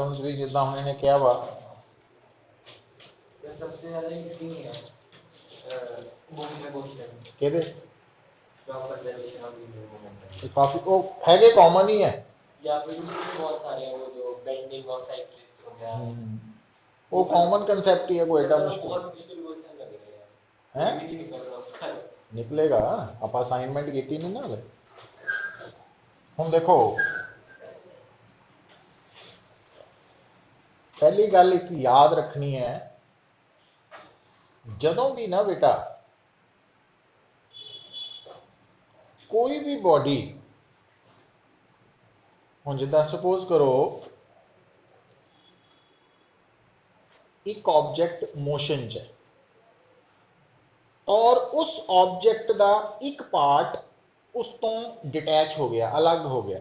Electrons भी जिदा हम इन्हें क्या वा सबसे ज्यादा इसकी है कहते काफी वो है कॉमन ही है या फिर बहुत सारे हैं वो जो बेंडिंग और साइक्लिस्ट हो गया वो कॉमन कंसेप्ट ही है, कोई एडा मुश्किल है निकलेगा। आप असाइनमेंट की नहीं ना हले। हम देखो पहली गल एक याद रखनी है, जदों भी ना बेटा कोई भी बॉडी हम जिदा सपोज करो एक ऑब्जेक्ट मोशन च है और उस ऑब्जेक्ट का एक पार्ट उस तो डिटैच हो गया, अलग हो गया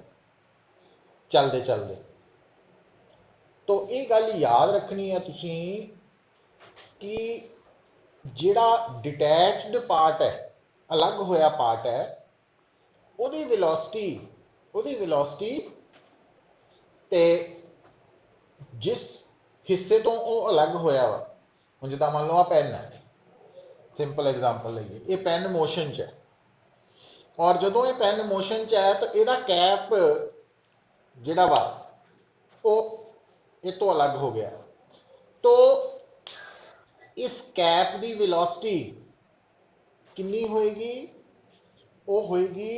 चलते चलते, तो ये गल याद रखनी है तुसी कि जिहड़ा डिटैच्ड पार्ट है, अलग होया पार्ट है, ਉਹਦੀ वेलोसिटी ते जिस हिस्से तो वो अलग होया वा, हुण जिद्दां मान लो आ पेन है, सिंपल एग्जांपल लईए, ये पेन मोशन च है और जदों ये पेन मोशन च है तो यदा कैप जिहड़ा वा वो ये तो अलग हो गया, तो इस कैप की वेलोसिटी कितनी होएगी, वो होएगी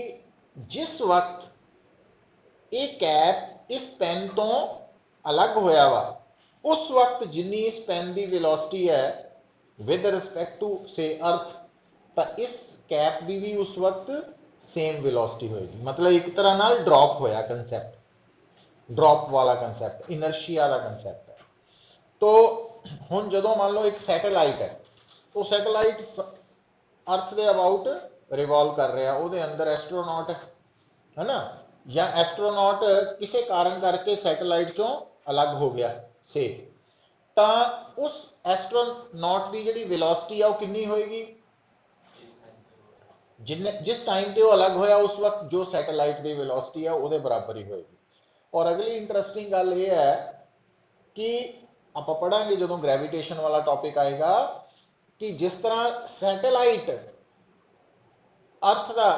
जिस वक्त ये कैप इस पेन तो अलग होया वा उस वक्त जिन्नी इस पेन की वेलोसिटी है विद रिस्पेक्ट टू से अर्थ, तो इस कैप की भी उस वक्त सेम वेलोसिटी होएगी। मतलब एक तरह नाल ड्रॉप होया कंसैप्ट, ड्रॉप वाला कंसैप्ट, इनर्शिया का कंसैप्ट है। तो हुण जदों मान लो एक सैटेलाइट है, तो सैटेलाइट अर्थ के अबाउट रिवॉल्व कर रहा, वो अंदर एस्ट्रोनॉट है ना, या एस्ट्रोनॉट किसी कारण करके सैटेलाइट चों अलग हो गया से, तो उस एस्ट्रोनॉट की जी वेलोसिटी है वो कितनी होएगी, जिस टाइम पे वो अलग होया उस वक्त जो सैटेलाइट की वेलोसिटी है वो बराबर ही होएगी। और अगली इंटरेस्टिंग गल ये है कि आप पढ़ांगे जो ग्रेविटेशन वाला टॉपिक आएगा कि जिस तरह सैटेलाइट अर्थ का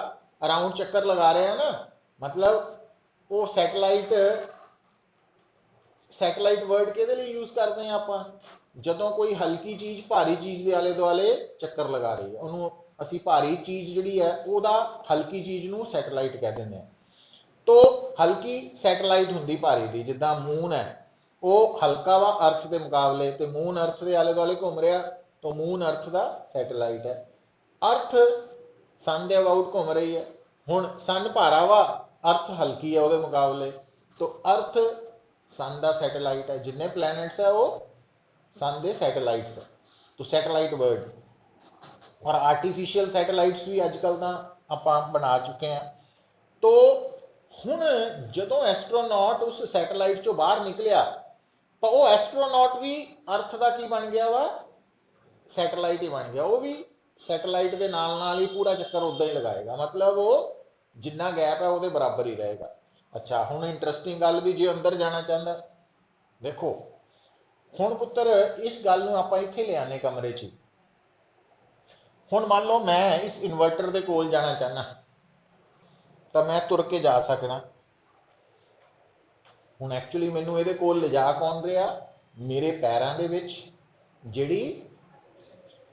अराउंड चक्कर लगा रहे हैं ना, मतलब वो सैटेलाइट वर्ड के लिए यूज करते हैं आप जदों कोई हल्की चीज भारी चीज के आले दुआले चक्कर लगा रही है, उन्होंने असी भारी चीज जी है वह हल्की चीज को सैटेलाइट कह देंगे। तो हल्की सैटेलाइट होंगी भारी की, जिदा मून है वो हल्का वा अर्थ के मुकाबले, तो मून अर्थ के आले दुआले घूम रहा, तो मून अर्थ का सैटेलाइट है। अर्थ सन के अबाउट घूम रही है, हुण सन भारा वा अर्थ हल्की है वो मुकाबले, तो अर्थ सन का सैटेलाइट है, जिन्ने प्लैनेट्स है वो सन के सैटेलाइट्स है। तो सैटेलाइट वर्ड और आर्टिफिशियल सैटेलाइट्स भी अजकल तो आप बना चुके हैं। तो हुण जदों एस्ट्रोनॉट उस सैटेलाइट चो बाहर निकलिया तो वो एस्ट्रोनॉट भी अर्थ का की बन गया वा, सैटेलाइट ही बन गया, वो भी सैटेलाइट के नाल ही पूरा चक्कर उदा ही लगाएगा, मतलब वो जिन्ना गैप है वो बराबर ही रहेगा। अच्छा हुण इंटरेस्टिंग गल भी जो अंदर जाना चाहता, देखो हुण पुत्र इस गल नूं आपां इत्थे ले आने कमरे च, हुण मान लो मैं इस इन्वर्टर के कोल जाना चाहना तो मैं तुर के जा सकना, हुण एक्चुअली मैनूं इहदे कोल ले जा कौन रहा, मेरे पैरों के विच जिहड़ी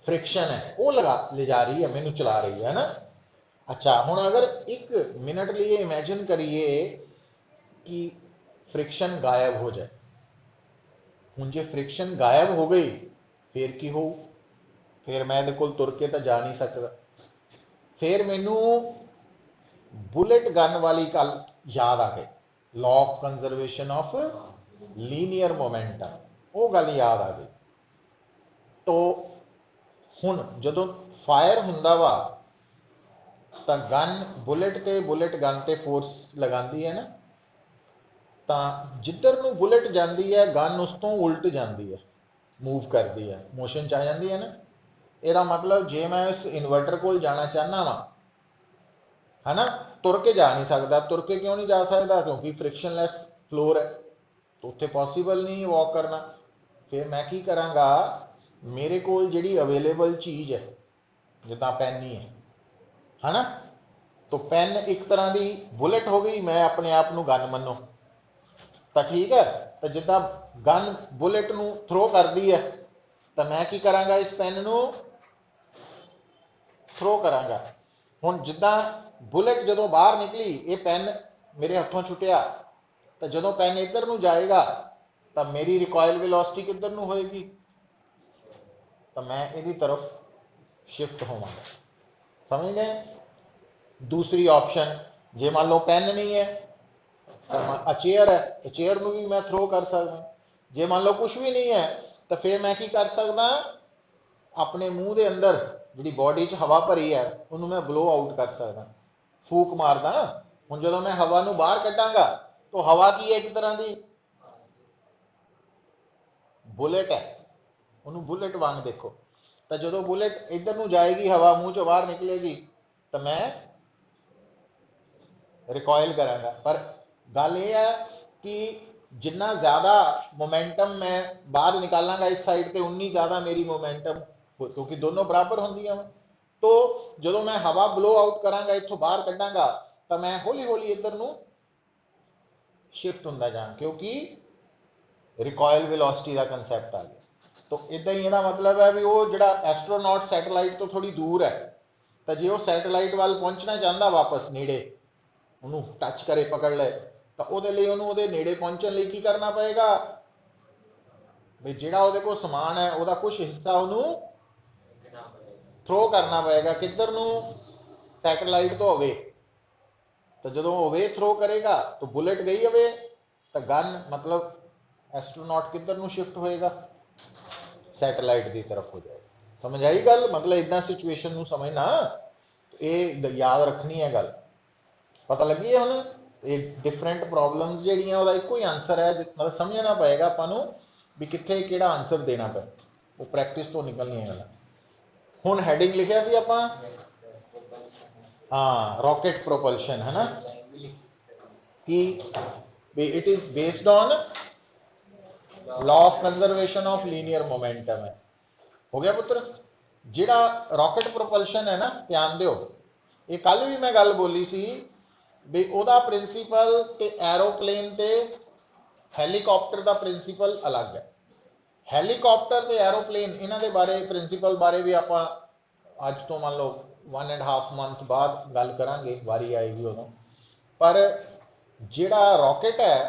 फ्रिक्शन है वो लगा ले जा रही है, मैनू चला रही है ना। अच्छा हुण अगर एक मिनट लिए इमेजिन करिए कि फ्रिक्शन गायब हो जाए, हुण जे फ्रिक्शन गायब हो गई फिर की हो, फिर मैं इहदे कोल तुर के तो जा नहीं सकता, फिर मैनू बुलेट गन वाली गल याद आ गई, law of conservation of linear momentum, वो गल याद आ गई। तो हुण जदों फायर हुंदा वा तो गन बुलेट गन ते फोर्स लगाती है ना, तो जिधर नूं बुलेट जाती है गन उस तो उल्ट जाती है, मूव करती है, मोशन च आ जाती है ना। यदा मतलब जे मैं इस इन्वर्टर को जाना चाहना वा है ना, तुर के जा नहीं सकता, तुर के क्यों नहीं जा सकता, क्योंकि फ्रिक्शनलैस फ्लोर है, तो उत्थे पॉसीबल नहीं वॉक करना। फिर मैं की करांगा, मेरे कोल जिहड़ी अवेलेबल चीज़ है जिद्दां पेन ही है ना, तो पेन एक तरह की बुलेट हो गई, मैं अपने आप को गन मनो तो ठीक है। तो जिद्दां गन बुलेट नूं थ्रो करती है तो मैं की करांगा, इस पेन नूं थ्रो करांगा। हुण जिद्दां बुलेट जदों बाहर निकली, ये पेन मेरे हथों छुटिया, तो जदों पेन इधर नूं जाएगा तो मेरी रिकॉयल वेलोसिटी किधर नूं होएगी, तो मैं इहदी तरफ शिफ्ट होवांगा। समझ गए? दूसरी ऑप्शन, जे मान लो पेन नहीं है तो चेयर है, तो चेयर को भी मैं थ्रो कर सकदा। जे मान लो कुछ भी नहीं है तो फिर मैं की कर सकदा, अपने मूँह के अंदर जी बॉडी च हवा भरी है उन्होंने मैं ब्लो आउट कर सकदा, फूक मारदा। हुण जदों मैं हवा नूं बाहर कड्डांगा तो हवा की है, एक तरह की बुलेट है, उन्होंने बुलेट वांग देखो। तो जो बुलेट इधर नूं जाएगी, हवा मूँह चों बाहर निकलेगी, तो मैं रिकॉयल करांगा। पर गल यह है कि जिन्ना ज़्यादा मोमेंटम मैं बाहर निकालांगा इस साइड तो उन्नी ज़्यादा मेरी मोमेंटम, क्योंकि दोनों बराबर होंदियां। तो जो मैं हवा ब्लो आउट करांगा, इत्थों बाहर कड्डांगा, तो मैं हौली हौली इधर नूं शिफ्ट हुंदा जां, क्योंकि रिकॉयल वेलोसिटी का कंसैप्ट आ गया। तो इदा ही इहदा मतलब है भी वो जिहड़ा एस्ट्रोनॉट सैटेलाइट तो थोड़ी दूर है, तो जो सैटेलाइट वाल पहुंचना चाहता वापस नेड़े, उन्होंने टच करे पकड़ ले, तो वो नेड़े पहुंचने लिए की करना पएगा भी, जिहड़ा उहदे कोल समान है वह कुछ हिस्सा उन्होंने थ्रो करना पएगा किधर नूं, सैटेलाइट तो अवे। तो जो अवे थ्रो करेगा तो बुलेट गई अवे, तो गन मतलब एस्ट्रोनॉट किधर नूं शिफ्ट होएगा, सैटेलाइट की तरफ हो जाएगा। समझ आई गल? मतलब इदा सिचुएशन नूं समझना, ये याद रखनी है गल, पता लगी है? हुण ये डिफरेंट प्रॉब्लम्स जिहड़ियां उहदा इक्को ही आंसर है, मतलब समझना पएगा आपां नूं भी कित्थे किहड़ा आंसर देना पे, वो प्रैक्टिस तो निकलनी है। हुण हैडिंग लिखिया सी आपां, हाँ, रॉकेट प्रोपल्शन है ना, कि it is based on law of conservation of linear momentum है। हो गया पुत्र? जिहड़ा रॉकेट प्रोपल्शन है ना, ध्यान दिओ, ये कल भी मैं गल बोली सी भी ओदा प्रिंसीपल ते एरोप्लेन ते हैलीकॉप्टर का प्रिंसीपल अलग है। हैलीकॉप्टर ते एरोप्लेन इन्हां दे बारे प्रिंसीपल बारे भी आपां अज तो मान लो 1.5 मंथ बाद गल करांगे, वारी आएगी उदों। पर जिहड़ा रॉकेट है,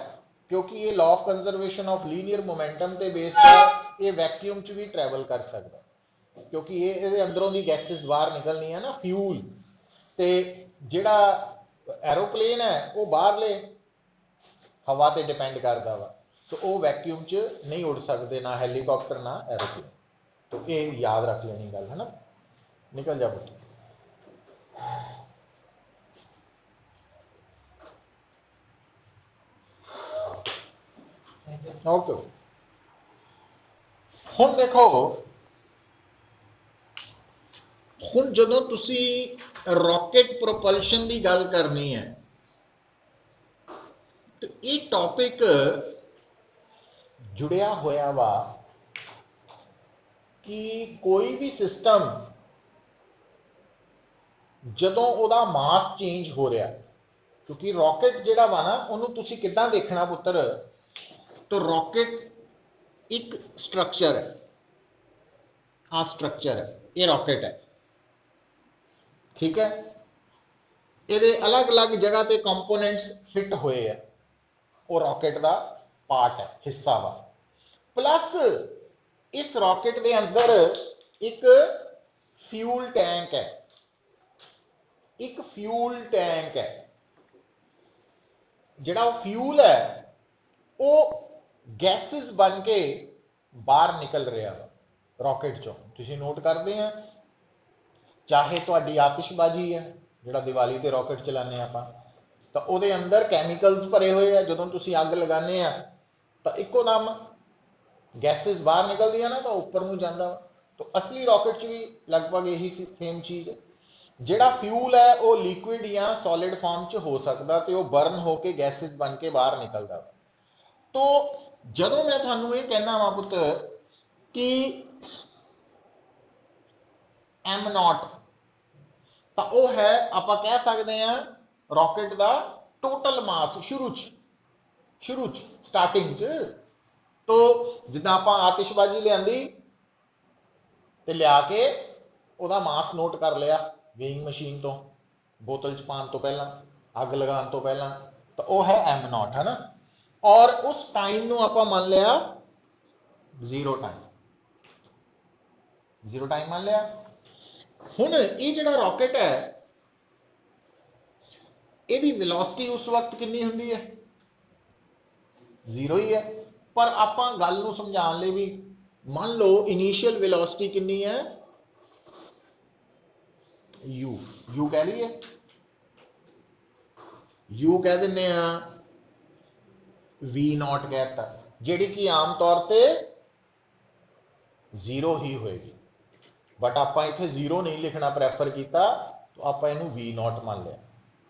क्योंकि ये law of conservation of linear momentum ते बेस्ड है, ये वैक्यूम च भी ट्रैवल कर सकता, क्योंकि ये अंदरों की गैसेस बाहर निकलनी है ना, फ्यूल। तो जिहड़ा एरोप्लेन है वो बाहरले हवा ते डिपेंड करता वा, तो वो वैक्यूम च नहीं उड़ सकते, ना हैलीकॉप्टर ना एरोप्लेन। तो ये याद रख लेनी गल है ना। निकल जा पुत्र। ओके, हुण देखो, हुण जदों तुसी रॉकेट प्रोपल्शन की गल करनी है, तो ये टॉपिक जुड़िया होया वा कि कोई भी सिस्टम जदों उहदा मास चेंज हो रहा, क्योंकि रॉकेट जिहड़ा वा ना उहनूं तुसीं किदां देखना पुत्र, तो रॉकेट एक स्ट्रक्चर है, आ स्ट्रक्चर है, ये रॉकेट है, ठीक है। ये अलग अलग जगह पे कंपोनेंट्स फिट हुए है, वो रॉकेट का पार्ट है, हिस्सा वा। प्लस इस रॉकेट के अंदर एक फ्यूल टैंक है, एक फ्यूल टैंक है। जिहड़ा फ्यूल है वो गैसेस बन के बाहर निकल रहा वा रॉकेट चों। तुसीं नोट करते हैं, चाहे तुहाडी आतिशबाजी है जिहड़ा दिवाली ते रॉकेट चलाने आपां, तो उहदे अंदर कैमिकल्स भरे हुए हैं, जदों तुसीं अग लगाने आ तो इक्को दम गैसेस बाहर निकलदियां ना, तो उपर नूं जांदा। तो असली रॉकेट च भी लगभग यही सेम चीज़ है। जिहड़ा फ्यूल है वो लिक्विड या सॉलिड फॉर्म च हो सकता, तो वह बर्न होकर गैसेस बन के बाहर निकलता। तो ਜਦੋਂ मैं ਤੁਹਾਨੂੰ ਇਹ ਕਹਿਣਾ ਵਾ ਪੁੱਤ कि एम नॉट ਤਾਂ ਉਹ ਹੈ ਆਪਾਂ ਕਹਿ ਸਕਦੇ ਆ ਰॉकेट ਦਾ ਟੋਟਲ ਮਾਸ ਸ਼ੁਰੂ ਚ ਸਟਾਰਟਿੰਗ ਚ। तो ਜਿੱਦਾਂ ਆਪਾਂ ਆਤਿਸ਼ਬਾਜ਼ੀ ਲਿਆਂਦੀ ਤੇ ਲਿਆ ਕੇ ਉਹਦਾ ਮਾਸ ਨੋਟ ਕਰ ਲਿਆ ਵੇਇੰਗ ਮਸ਼ੀਨ ਤੋਂ, ਬੋਤਲ ਚ ਪਾਉਣ ਤੋਂ ਪਹਿਲਾਂ, ਅੱਗ ਲਗਾਉਣ ਤੋਂ ਪਹਿਲਾਂ, ਤਾਂ ਉਹ ਹੈ एम नॉट, है ना। और उस टाइम ਨੂੰ ਆਪਾਂ ਮੰਨ ਲਿਆ ਜ਼ੀਰੋ टाइम ਮੰਨ ਲਿਆ। ਹੁਣ ਇਹ ਜਿਹੜਾ ਰॉकेट ਹੈ ਇਹਦੀ ਵੈਲੋਸਿਟੀ ਉਸ ਵਕਤ ਕਿੰਨੀ ਹੁੰਦੀ ਹੈ? ਜ਼ੀਰੋ ਹੀ ਹੈ। ਪਰ ਆਪਾਂ ਗੱਲ ਨੂੰ ਸਮਝਾਉਣ ਲਈ ਵੀ ਮੰਨ ਲਓ ਇਨੀਸ਼ੀਅਲ ਵੈਲੋਸਿਟੀ ਕਿੰਨੀ ਹੈ? ਯੂ ਕਹਿ ਲਈਏ, ਯੂ ਕਹਿ ਦਿੰਨੇ ਆ, ਵੀ ਨॉट ਕਹਿਤਾ, ਜਿਹੜੀ ਕਿ ਆਮ ਤੌਰ ਤੇ ਜ਼ੀਰੋ ਹੀ ਹੋਏਗੀ। बट आप इतने जीरो नहीं लिखना प्रेफर किया, तो आप इनू वी नॉट मान लिया,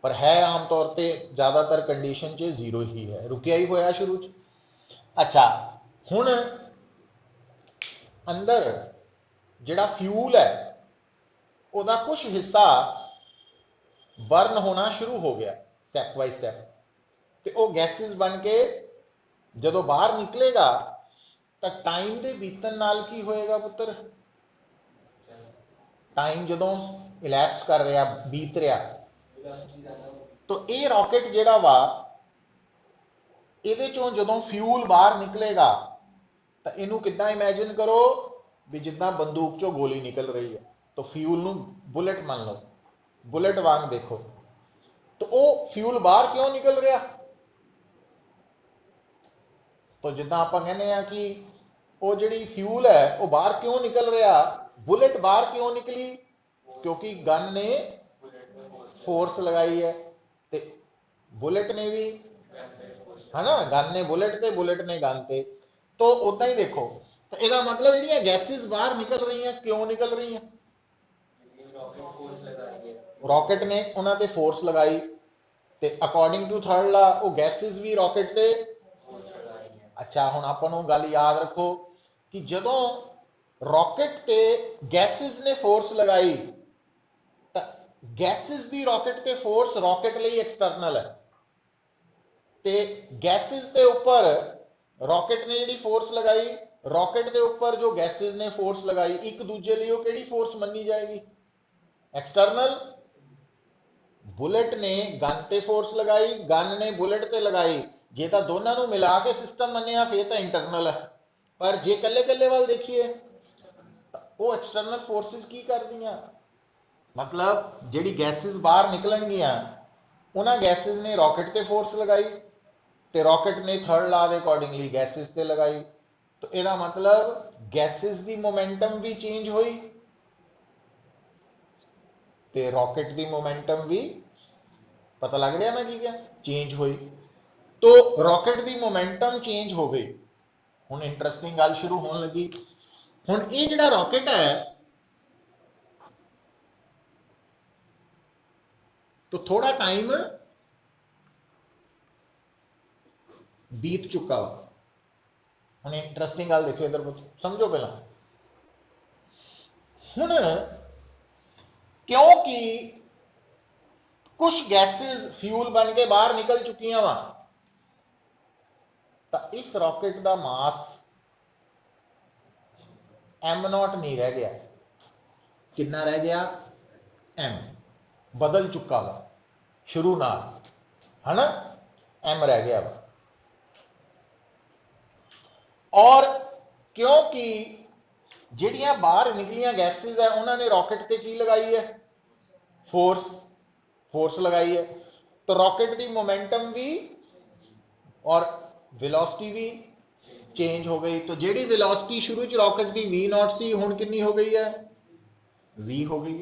पर है आम तौर पे ज़्यादातर कंडीशन च जीरो ही है, रुकिया ही होया शुरू च। अच्छा हुण अंदर जिहड़ा फ्यूल है उहदा कुछ हिस्सा बर्न होना शुरू हो गया स्टैप बाय स्टैप, तो वह गैसिज बन के जदों बाहर निकलेगा तो टाइम के बीतन नाल की होएगा पुत्र? टाइम जो इलैप्स कर रहा, बीत रहा, तो ये रॉकेट जिहड़ा वा इहदे चों जदों फ्यूल बाहर निकलेगा तो इनू किद्दां इमेजिन करो भी जिद्दां बंदूक चों गोली निकल रही है, तो फ्यूल नू बुलेट मान लो, बुलेट वांग देखो, तो वो फ्यूल बाहर क्यों निकल रहा? तो जिद्दां आपां कहने आ कि वो जिहड़ी फ्यूल है वो बाहर क्यों निकल रहा? बुलेट बाहर क्यों निकली? क्योंकि गन ने फोर्स लगाई है, ते बुलेट ने भी, है ना, गन ने बुलेट ते, बुलेट ने गन ते। तो उदा ही देखो, तो इसका मतलब जी गैसेस बाहर निकल रही हैं, क्यों निकल रही हैं? रॉकेट ने उन्हां ते फोर्स लगाई, ते अकॉर्डिंग टू थर्ड ला वो गैसेस भी रॉकेट ते। अच्छा हुण आपां नूं गल याद रखो कि जदों रॉकेट ते गैसेस ने फोर्स लगाई, तो गैसेस दी रॉकेट ते फोर्स रॉकेट लई एक्सटर्नल है, ते गैसेस दे ऊपर रॉकेट ने जिहड़ी फोर्स लगाई, रॉकेट दे ऊपर जो गैसेस ने फोर्स लगाई, एक दूजे लई वो किहड़ी फोर्स मन्नी जाएगी? एक्सटर्नल। बुलेट ने गन ते फोर्स लगाई, गन ने बुलेट ते लगाई, जे तां दोनों नूं मिला के सिस्टम मन्निया फिर तां इंटरनल है, पर जे कल्ले कल्ले वाल देखिए वो एक्सटर्नल फोर्सेस की कर दियां, मतलब जिहड़ी गैसेस बाहर निकलणगियां उन्हां गैसेस ने रॉकेट ते फोर्स लगाई, ते रॉकेट ने थर्ड लॉ दे अकॉर्डिंगली गैसेस ते लगाई, तो इसदा मतलब गैसेस दी मोमेंटम भी चेंज हुई ते रॉकेट दी मोमेंटम भी, पता लग रहा मैं की क्या, चेंज हुई। तो रॉकेट दी मोमेंटम चेंज हो गई। हुण इंटरेस्टिंग गल शुरू होने लगी। हुण ये जिहड़ा रॉकेट है तो थोड़ा टाइम बीत चुका वा। हुण इंटरेस्टिंग गल देखो, इधर समझो पहला। हुण क्योंकि कुछ गैसेस फ्यूल बन के बाहर निकल चुकियां वा, तो इस रॉकेट का मास एम नॉट नहीं रह गया, कितना रह गया? एम, बदल चुका वा शुरू नाल, है ना, एम रह गया वा। और क्योंकि जिहड़ियां बाहर निकलियां गैसेस है उन्होंने रॉकेट ते की लगाई है? फोर्स लगाई है, तो रॉकेट की मोमेंटम भी और वेलोसिटी भी चेंज हो गई। तो जिहड़ी वेलोसिटी शुरू च रॉकेट की वी नॉट सी हुण कितनी हो गई है? वी हो गई।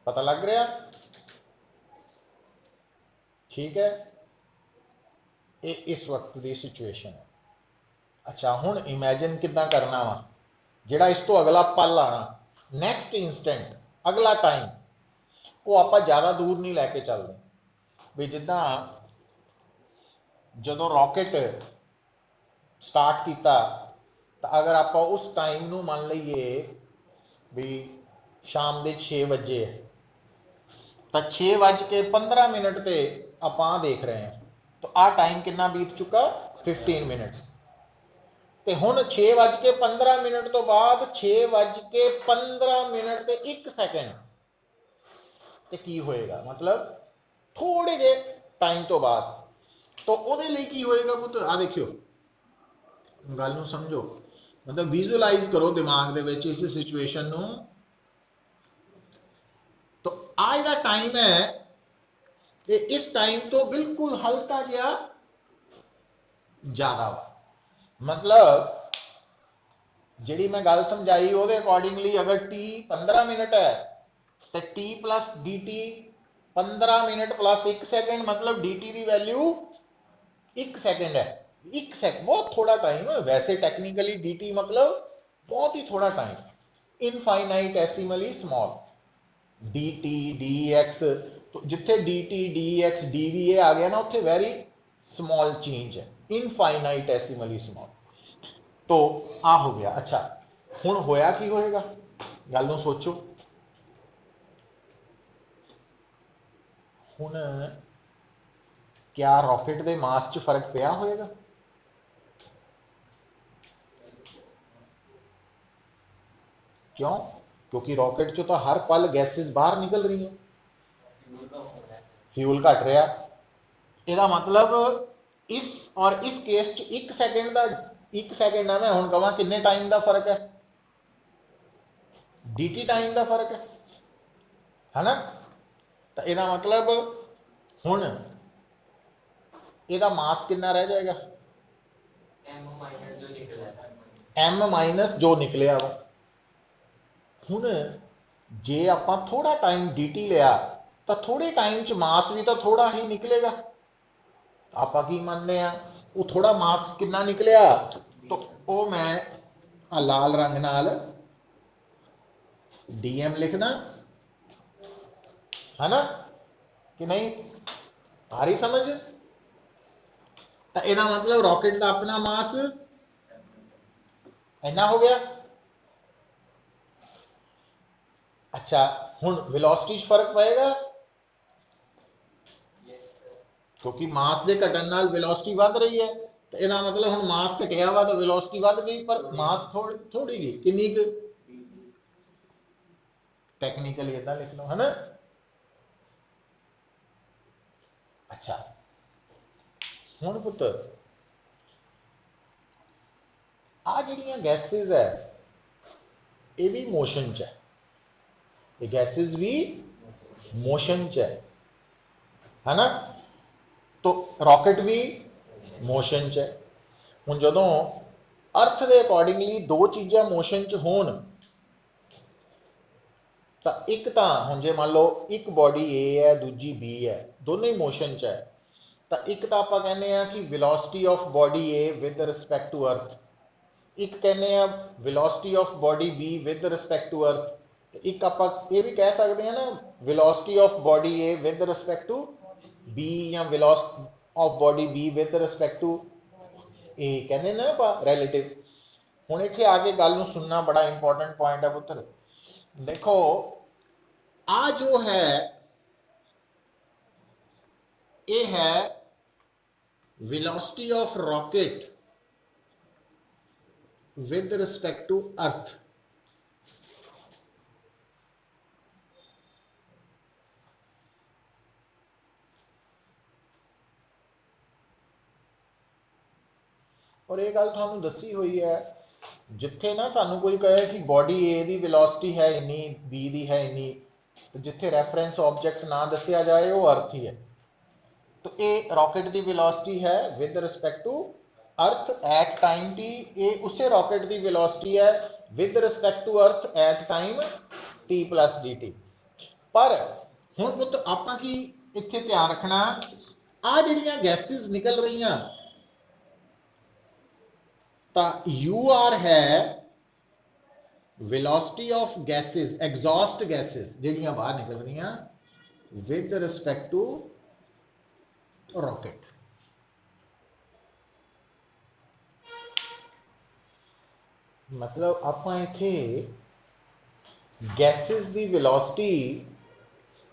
पता लग रहा? ठीक है, ये इस वक्त की सिचुएशन है। अच्छा हुण इमेजिन किदां करना वा, जिहड़ा इस तो अगला पल आना, नैक्सट इंस्टेंट, अगला टाइम, वो आप ज़्यादा दूर नहीं लैके चलते भी। जिद्दां ਜਦੋਂ ਰॉकेट ਸਟਾਰਟ ਕੀਤਾ ਤਾਂ ਅਗਰ ਆਪਾਂ ਉਸ ਟਾਈਮ ਨੂੰ ਮੰਨ ਲਈਏ ਵੀ ਸ਼ਾਮ ਦੇ 6 ਵਜੇ ਹੈ, ਤਾਂ 6:15 ਤੇ ਆਪਾਂ ਦੇਖ ਰਹੇ ਹਾਂ, ਤਾਂ ਆਹ ਟਾਈਮ ਕਿੰਨਾ ਬੀਤ ਚੁੱਕਾ 15 ਮਿੰਟਸ। ਤੇ ਹੁਣ 6:15 ਤੋਂ ਬਾਅਦ 6:15 ਤੇ 1 ਸੈਕਿੰਡ ਤੇ ਕੀ ਹੋਏਗਾ, ਮਤਲਬ ਥੋੜੇ ਜਿਹੇ ਟਾਈਮ ਤੋਂ ਬਾਅਦ। ਤਾਂ ਉਹਦੇ ਲਈ ਕੀ ਹੋਏਗਾ ਪੁੱਤ, ਆ ਦੇਖਿਓ ਗੱਲ ਨੂੰ ਸਮਝੋ, ਮਤਲਬ ਵਿਜ਼ੂਅਲਾਈਜ਼ ਕਰੋ ਦਿਮਾਗ ਦੇ ਵਿੱਚ ਇਸ ਸਿਚੁਏਸ਼ਨ ਨੂੰ। ਤਾਂ ਆ ਜਿਹੜਾ ਟਾਈਮ ਹੈ ਇਹ ਇਸ ਟਾਈਮ ਤੋਂ ਬਿਲਕੁਲ ਹਲਕਾ ਜਿਹਾ ਜ਼ਿਆਦਾ ਵਾ। ਮਤਲਬ ਜਿਹੜੀ ਮੈਂ ਗੱਲ ਸਮਝਾਈ ਉਹਦੇ ਅਕੋਰਡਿੰਗਲੀ ਅਗਰ t 15 ਮਿੰਟ ਹੈ ਤੇ t plus dt 15 minute plus 1 second, ਮਤਲਬ dt ਦੀ ਵੈਲਿਊ 1 ਸੈਕਿੰਡ ਹੈ। 1 ਸੈਕਿੰਡ ਬਹੁਤ ਥੋੜਾ ਟਾਈਮ ਹੈ ਵੈਸੇ, ਟੈਕਨੀਕਲੀ dt मतलब बहुत ही थोड़ा टाइम, इनफाइनाइटेसिमली स्मॉल। dt dx, तो जिथे dt dx dv आ गया ना, उत्थे वेरी स्मॉल चेंज है, इनफाइनाइटेसिमली स्मॉल। तो आ हो गया। अच्छा हुण होया की होएगा, गल नूं सोचो। हुण क्या रॉकेट दे मास च फर्क पिया होएगा? क्यों? क्योंकि रॉकेट चो तो हर पल गैसेस बाहर निकल रही हैं, फ्यूल घट रहा। ਇਹਦਾ मतलब इस और इस केस च 1 सैकेंड का 1 सैकेंड है, मैं हुण कहां किन्ने टाइम का फर्क है, dt टाइम का फर्क है ना। तो ਇਹਦਾ मतलब हुण ਇਹਦਾ मास कितना रह जाएगा, m माइनस जो निकलिया वा। हुण जे आपां थोड़ा टाइम dt लिया तो थोड़े टाइम च मास भी तो थोड़ा ही निकलेगा। ਆਪਾਂ ਕੀ ਮੰਨਦੇ ਆ, ਉਹ ਥੋੜਾ ਮਾਸ ਕਿੰਨਾ ਨਿਕਲਿਆ, ਤਾਂ ਉਹ ਮੈਂ ਲਾਲ ਰੰਗ ਨਾਲ dm ਲਿਖਦਾ है ना कि नहीं, आ रही समझ। तो ਇਹਦਾ मतलब रॉकेट का अपना मास इन्ना हो गया। अच्छा हुण वेलोसिटी च फर्क पएगा, क्योंकि मास के घटन नाल वेलोसिटी वध रही है। तो इसका मतलब हुण मास घटिया वा तो वेलोसिटी वध गई, पर मास थोड़ी गई, कितनी क टेक्निकली इदा लिख लो, है ना। अच्छा हुण पुत्र आ जिहड़ियां गैसेस है ये भी मोशन च है, ये गैसेस भी मोशन च है ना। तो रॉकेट भी मोशन च है। हुण जदों अर्थ के अकॉर्डिंगली दो चीज़ां मोशन च होण, तो एक तो हुण जे मान लो एक बॉडी ए है दूजी बी है, दोनों ही मोशन च है, तो एक तो आप कहने कि velocity of body A with respect to earth, एक कहने velocity of body B with respect to earth, एक आप ये भी कह सकते हैं ना velocity of body A with respect to B, या velocity of body B with respect to A, कहने ना आप रिलेटिव। हुण इत्थे आके गल नूं सुनना बड़ा इंपॉर्टेंट पॉइंट है पुत्र। देखो आ जो है ये है velocity of rocket with respect to Earth. और ये गल तुहानू दसी हुई है, जिथे ना सानू कोई कहे कि बॉडी ए की वेलोसिटी है इन्नी, बी की है इन्नी, तो जिथे रैफरेंस ऑब्जेक्ट ना दसिया जाए वो अर्थ ही है। तो ये रॉकेट की वेलोसिटी है with respect to earth at time T, ये उसे रॉकेट की वेलोसिटी है with respect to earth at time T plus D T. पर हुण पुत आपां की इत्थे ध्यान रखना, आ जिहड़ियां गैसेस निकल रही तो यू आर है velocity of gases, exhaust gases जिहड़ियां बाहर निकल रही विद रिस्पेक्ट टू रॉकेट। मतलब ਆਪਾਂ ਇੱਥੇ ਗੈਸਿਸ ਦੀ velocity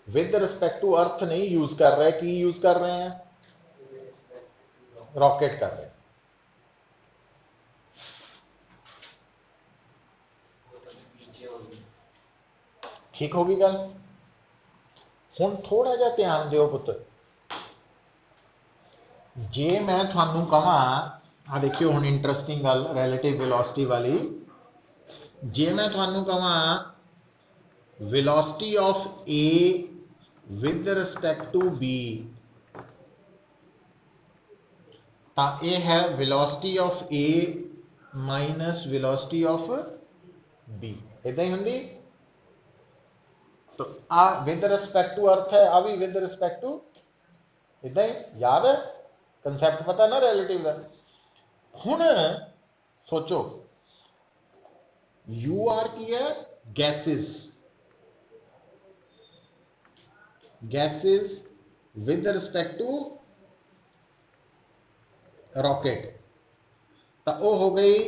with respect to Earth नहीं यूज कर रहे, की यूज कर रहे हैं, रॉकेट कर रहे हैं। ठीक होगी गल। हुण थोड़ा जिहा ध्यान दिओ पुत्र, जे मैं तुहानू कहां आ देखियो हुण इंटरस्टिंग गल रिलेटिव वेलोसिटी वाली, जे मैं तुहानू कहां velocity of A with respect to B, तो यह है velocity of A minus velocity of B, इदा ही होंगी। तो आ विद रिस्पेक्ट टू अर्थ है, आ भी विद रिस्पेक्ट टू, इदा ही याद है कंसैप्ट, पता ना रिलेटिव का। हुण सोचो यू आर की है gases, gases with respect to rocket, तो वो हो गई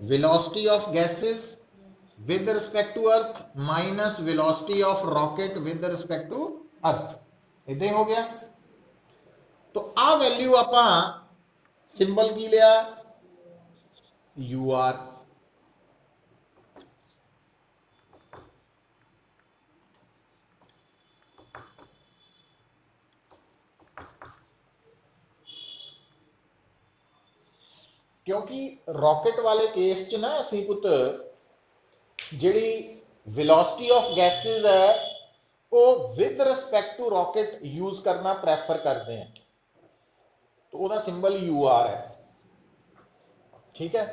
velocity of gases with respect to Earth minus velocity of rocket with respect to Earth, इदा ही हो गया। तो आ वैल्यू आपां सिंबल की लिया यू आर, क्योंकि रॉकेट वाले केस च ना असी पुत जिहड़ी वेलोसिटी ऑफ गैसेस है वो with respect to rocket use करना प्रैफर करते हैं, तो वह सिंबल यू आर है। ठीक है,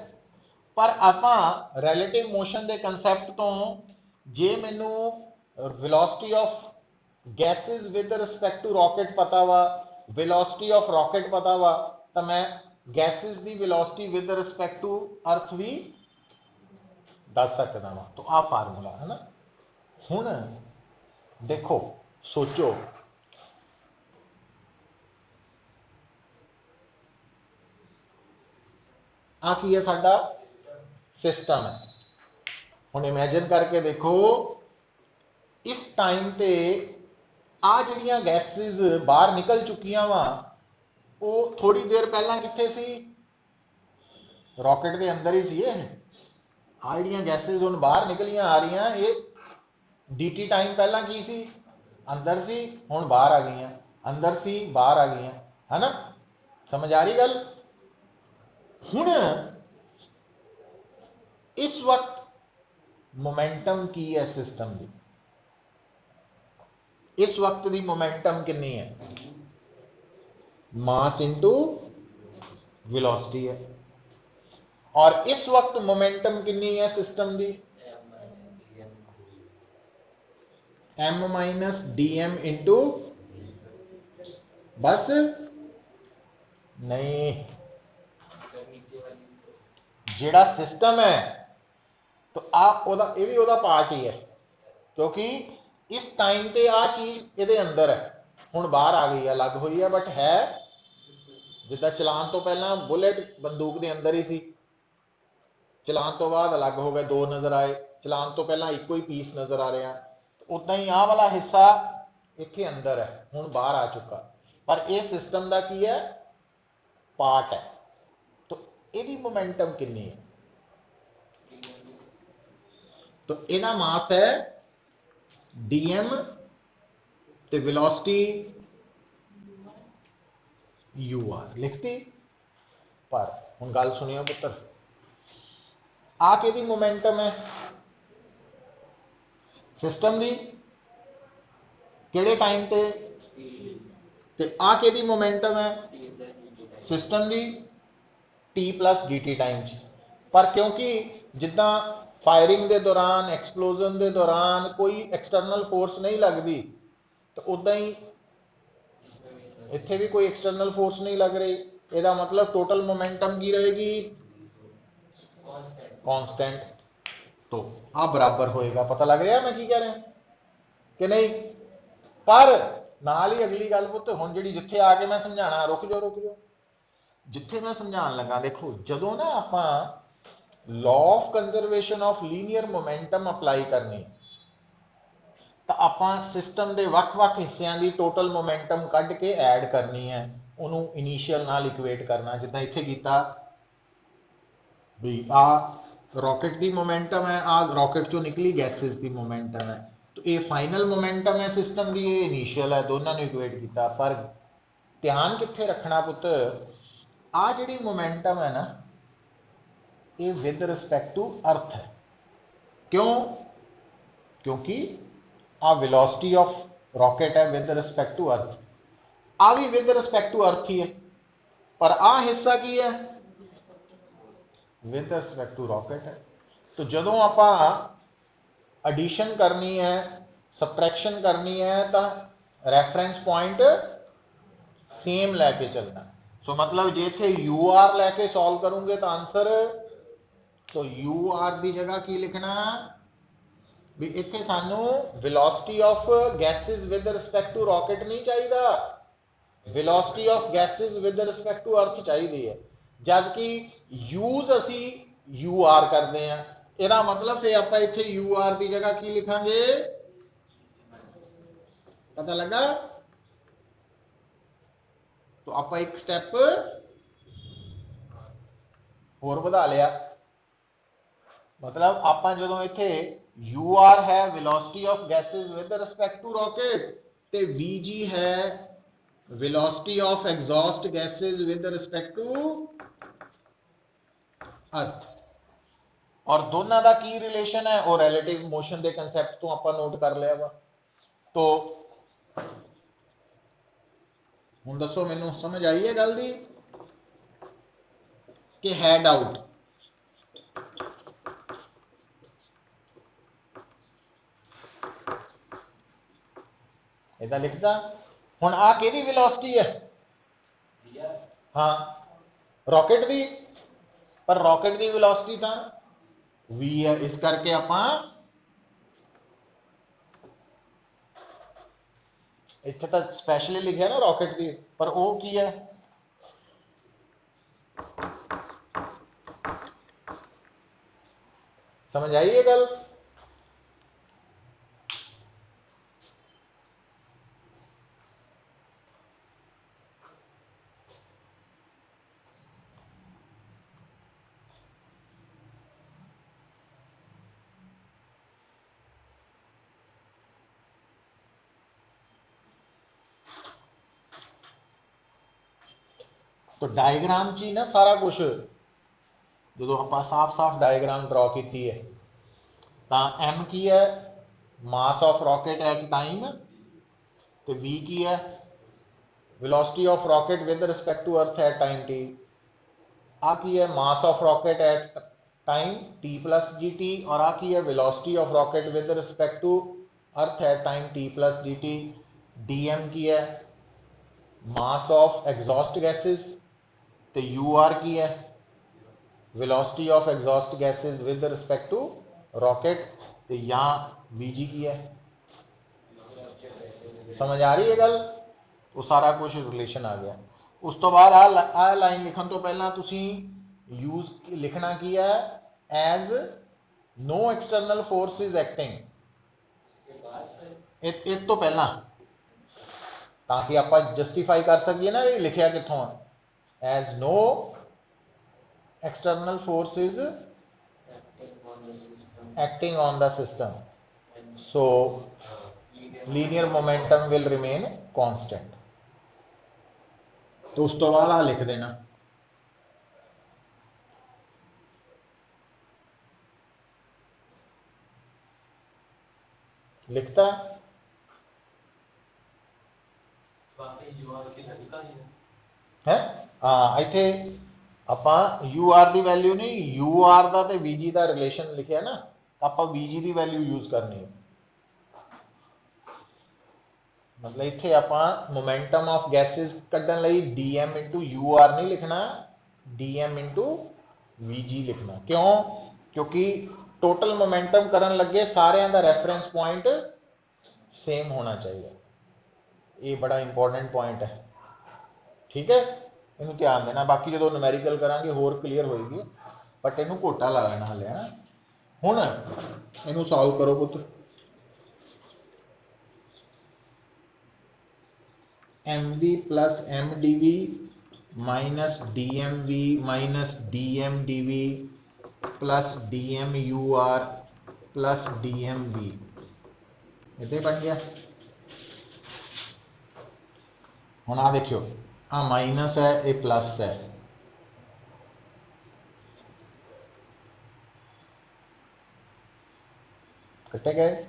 पर आपां रिलेटिव मोशन के कंसैप्ट तो जे मैनू velocity of gases with respect to rocket पता वा, वेलोसिटी ऑफ रॉकेट पता वा, तो मैं गैसेस की velocity with respect to Earth भी दस सकता वा। तो आ फार्मूला है ना। हुण देखो सोचो आ की है साडा सिस्टम है। हुण इमेजिन करके देखो इस टाइम ते आ जिहड़ियां गैसेस बाहर निकल चुकियां वा, वो थोड़ी देर पहला कित्थे सी, रॉकेट के अंदर ही सी। आ जिहड़ियां गैसेस हुण बाहर निकलियां आ रही, ये dt टाइम पहला की सी, अंदर सी, हुण बाहर आ गई, अंदर सी बाहर आ गई, है ना। समझ आ रही गल। हुण इस वक्त मोमेंटम की है सिस्टम की, इस वक्त की मोमेंटम कितनी है, मास इंटू वेलोसिटी है। और इस वक्त मोमेंटम कितनी है सिस्टम की, m minus D M into, बस नहीं, जेड़ा सिस्टम है तो ये भी ओदा पार्ट ही है, क्योंकि इस टाइम पे आ चीज ये अंदर है, हुण बाहर आ गई है, अलग हुई है, बट है जिद्दां चलान तो पहला बुलेट बंदूक के अंदर ही सी, चलान तो बाद अलग हो गए, दो नज़र आए, चलान तो पहला एको ही पीस नज़र आ रहा, उदा ही आ वाला हिस्सा इत्थे अंदर है, हुण बाहर आ चुका, पर यह सिस्टम का की है, पार्ट है। तो यदी मोमेंटम कितनी है, तो यदा मास है dm ते वेलोसिटी ur लिखती। पर हुण गल सुनियो पुत्र, आ किहदी मोमेंटम है, सिस्टम दी, किहड़े टाइम ते आ किहदी मोमेंटम है, सिस्टम दी, t प्लस dt टाइम च। पर क्योंकि जिद्दां फायरिंग के दौरान, एक्सप्लोजन के दौरान कोई एक्सटर्नल फोर्स नहीं लगती, तो उदा ही इत्थे भी कोई एक्सटर्नल फोर्स नहीं लग रही, इसका मतलब टोटल मोमेंटम की रहेगी, कांस्टेंट। तो आ बराबर होएगा, पता लग रहा मैं की कह रहा कि नहीं। पर नाल ही अगली गल पुत, हुण जिहड़ी जिथे आके मैं समझाना, रुक जाओ जिथे मैं समझान लगा, देखो जदों ना आपां law of conservation of linear momentum apply ਕਰਨੀ ਤਾਂ ਆਪਾਂ ਸਿਸਟਮ ਦੇ ਵੱਖ-ਵੱਖ ਹਿੱਸਿਆਂ ਦੀ ਟੋਟਲ ਮੋਮੈਂਟਮ ਕੱਢ ਕੇ ਐਡ ਕਰਨੀ ਹੈ, ਉਹਨੂੰ ਇਨੀਸ਼ੀਅਲ ਨਾਲ ਇਕੁਏਟ ਕਰਨਾ। ਜਿੱਦਾਂ ਇੱਥੇ ਕੀਤਾ ਵੀ ਆ ਰॉकेट ਦੀ ਮੋਮੈਂਟਮ ਹੈ, ਆ ਰॉकेट ਚੋਂ ਨਿਕਲੀ ਗੈਸਿਸ ਦੀ ਮੋਮੈਂਟਮ ਹੈ, तो ये फाइनल मोमेंटम है सिस्टम की, ये इनिशियल है, दोनों ने इक्वेट किया। पर ध्यान कित्थे रखना पुत, आ जिहड़ी मोमेंटम है ना ये विद रिस्पेक्ट टू अर्थ है। क्यों? क्योंकि आ वेलोसिटी ऑफ रॉकेट है विद रिस्पेक्ट टू अर्थ, आ भी विद रिस्पेक्ट टू अर्थ ही है, पर आ हिस्सा की है विद रिस्पेक्ट टू रॉकेट है। तो जदों आपां एडिशन करनी है, सबट्रैक्शन करनी है, तो रेफरेंस पॉइंट सेम लैके चलना। सो मतलब जे इत्थे यू आर लैके सॉल्व करूंगे तो आंसर, तो यू आर की जगह की लिखना भी इत्थे सानू velocity of gases with respect to rocket नहीं चाहिए, velocity of gases with respect to Earth चाहिए है। जबकि यूज असी यू आर करते हैं, ਇਹਦਾ मतलब फिर आप इत्थे यू आर की जगह की लिखांगे, पता लगा? तो आप एक स्टेप होर बढ़ा लिया। मतलब आप जो इत्थे यू आर है velocity of gases with respect to rocket, ते वी जी है velocity of exhaust gases with respect to Earth, और दोनों का की रिलेशन है और रिलेटिव मोशन के कंसैप्ट तो आप नोट कर लिया वा। तो हुण दसो मैनू समझ आई है गल दी कि है डाउट? इदा लिखदा हुण आ किहदी वेलोसिटी है? हाँ रॉकेट दी, पर रॉकेट दी वेलोसिटी तां v है, इस करके आपां इत्थे तां स्पैशली लिखिया ना रॉकेट दी, पर वो की है समझ आई है गल? तो डायग्राम च ही ना सारा कुछ, जो आप साफ साफ डायग्राम ड्रॉ की है, तो एम की है mass of rocket at time, तो वी की है velocity of rocket with respect to earth at time T, आ की है mass of rocket at time T plus G T, और आ की है velocity of rocket with respect to earth at time T plus G T. D M की है mass of exhaust gases, तो यू आर की है velocity of exhaust gases with respect to rocket, तो यहाँ बीजी की है। समझ आ रही है गल? वो सारा कुछ रिलेशन आ गया। उस तो बाद आ लाइन लिखन तो पहला तुसी यूज लिखना की है as no external force is acting, इस तो पहला, ताकि आप जस्टिफाई कर सकिए ना ये लिखिया कितों है, as no external force is acting on the system, so linear momentum will remain constant। तो उस तो बाद आ लिख देना, लिखता है हाँ, इत्थे आपां यू आर की वैल्यू नहीं, यू आर का तो वी जी का रिलेशन लिखिया ना, आपां वी जी की वैल्यू यूज करनी है। मतलब इत्थे आपां मोमेंटम ऑफ गैसेस कड्ढण लई D M into U R नहीं लिखना, D M into V G लिखना। क्यों? क्योंकि टोटल मोमेंटम करन लगे सारिਆਂ का रेफरेंस पॉइंट सेम होना चाहिए, ये बड़ा इंपॉर्टेंट पॉइंट है। ठीक है, इन्हें ध्यान देना, बाकी जो न्यूमेरिकल करांगे होर क्लीयर होएगी। बट इनू घोटा ला लेना हले है। हुण इनू सॉल्व करो पुत्र। M V plus M D V minus D M V minus D M D V plus D M U R plus D M V, इतने बन गया। हुण आ देखियो, आ माइनस है, ये प्लस है, कटे गए।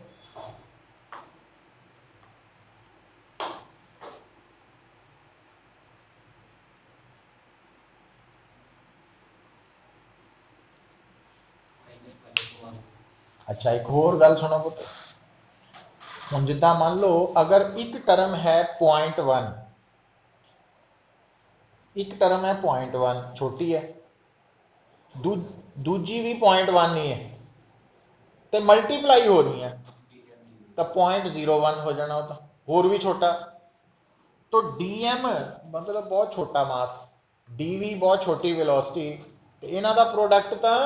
अच्छा एक होर गल सुनो पुत्र, हम जिदा मान लो अगर एक टर्म है 0.1, एक टर्म है 0.1 छोटी है, दूजी भी 0.1 ही है, तो मल्टीप्लाई हो रही है, तो 0.01 हो जाना, तो होर भी छोटा। तो डीएम मतलब बहुत छोटा मास, डीवी बहुत छोटी वेलोसिटी, इन्हां दा प्रोडक्ट तो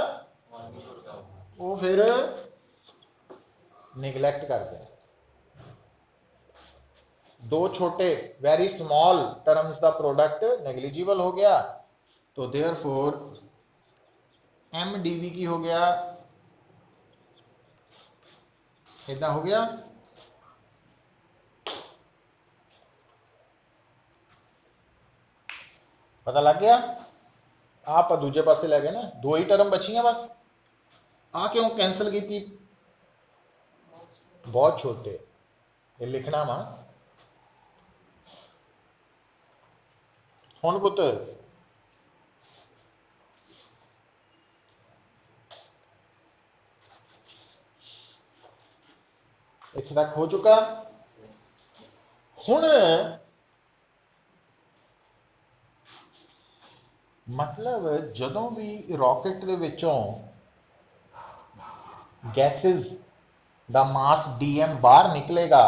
वो फिर निगलैक्ट करते हैं। दो छोटे वेरी स्मॉल टर्म्स का प्रोडक्ट नेग्लिजिबल हो गया, तो देयरफॉर एम डीवी की हो गया, इदा हो गया। पता लग गया। आप दूजे पासे लै गए ना, दो ही टर्म बचियां बस। आ क्यों कैंसल की? बहुत छोटे, ये लिखना वा। हुण पुत्र इत्थे तक हो चुका। हुण मतलब जदों भी रॉकेट दे विचों गैसेस दा मास डीएम बाहर निकलेगा,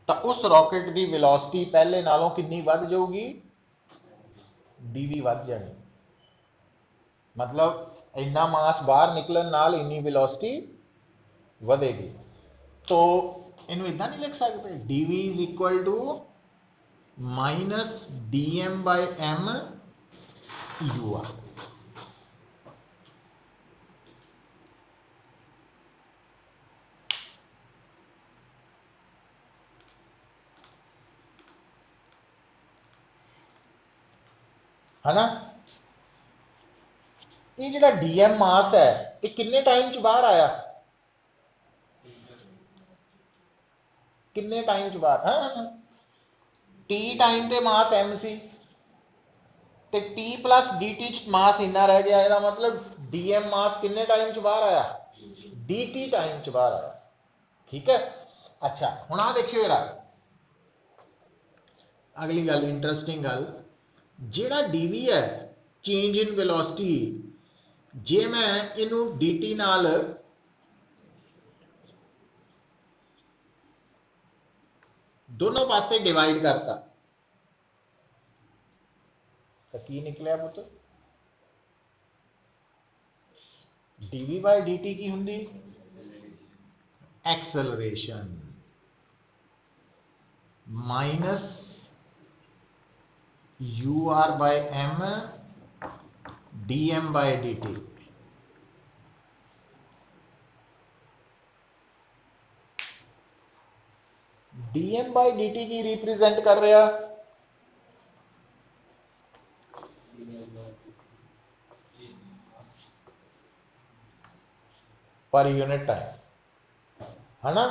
तो उस रॉकेट की वेलोसिटी पहले नालों कितनी वध जाऊगी? डीवी वध जानी। मतलब इन्ना मास बाहर निकलन नाल इन्नी वेलोसिटी वधेगी। तो इनू इदा नहीं लिख सकते, D V is equal to minus D M by M U R. है ना? ये जिहड़ा डीएम मास है, ये किन्ने टाइम च बाहर आया? किन्ने टाइम च बाहर? हाँ, टी टाइम ते मास एम सी, ते T plus D T mass इन्ना रह गया। इसका मतलब डीएम मास किन्ने टाइम च बाहर आया? डी टी टाइम च बाहर आया। ठीक है। अच्छा हुण आ देखियो जरा अगली गल, इंटरस्टिंग गल, जिहड़ा डीवी है चेंज इन वेलोसिटी, जे मैं इनू dt नाल दोनों पासे डिवाइड करता, तो की निकलिया पुत्र? dv बाय dt की हुंदी acceleration minus U R by M dm by dt। dm by dt की रिप्रेजेंट कर रहा पर यूनिट टाइम, है ना?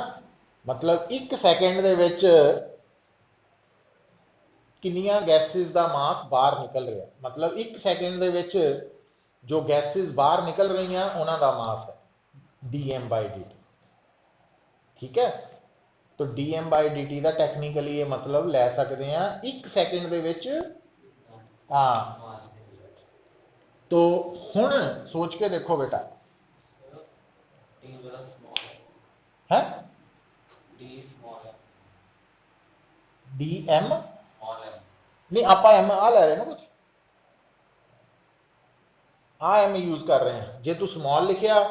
मतलब एक सैकेंड दे विच किन्नियां गैसेस का मास बाहर निकल रहा, मतलब एक सैकेंड दे विच जो गैसेस बाहर निकल रही हैं उन्हां दा मास है dm बाय dt। ठीक है। तो dm बाय dt का टैक्नीकली ये मतलब लै सकते हैं एक सैकेंड दे विच। हाँ, तो हुण सोच के देखो बेटा, है डी एम नहीं, आप एम आ लै रहे ना कुछ, ਆ m यूज कर रहे हैं। जे तू स्मॉल लिखिया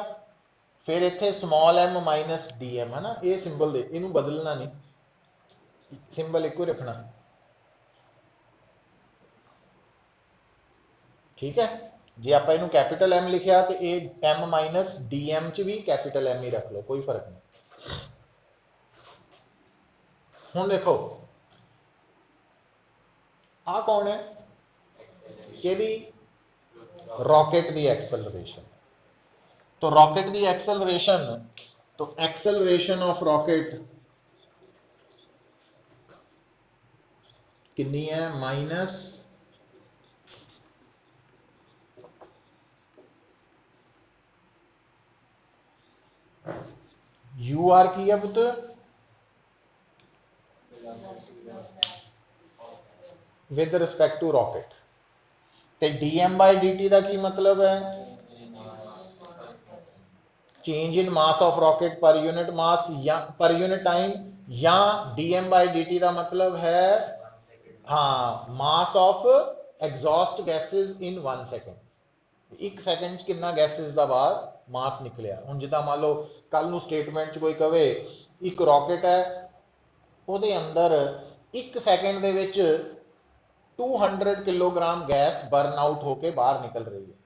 फिर इत्थे स्मॉल m माइनस dm है ना, ये सिंबल दे, इनू बदलना नहीं, सिंबल एक ही रखना, ठीक है। जे आप इनू कैपिटल M लिखिया तो ये m माइनस dm च भी कैपिटल M ही रख लो, कोई फर्क नहीं। हुण देखो आ कौन है, कि रॉकेट की एक्सेलरेशन। तो रॉकेट की एक्सेलरेशन, तो एक्सेलरेशन ऑफ रॉकेट कितनी है, माइनस यू आर की है पुत्र, विद रिस्पेक्ट टू रॉकेट। ते dm बाय dt का की मतलब है, change in mass of rocket per unit mass या पर यूनिट टाइम, या dm बाय dt का मतलब है हाँ मास of exhaust gases in 1 second. 1 second कितना गैसेस का बाहर मास निकलिया। हुण जिद्दां मान लो कल नूं स्टेटमेंट च कोई कहे एक रॉकेट है, ਉਹਦੇ अंदर 1 सेकंड ਦੇ ਵਿੱਚ 200 किलोग्राम गैस बर्न आउट होके बाहर निकल रही है।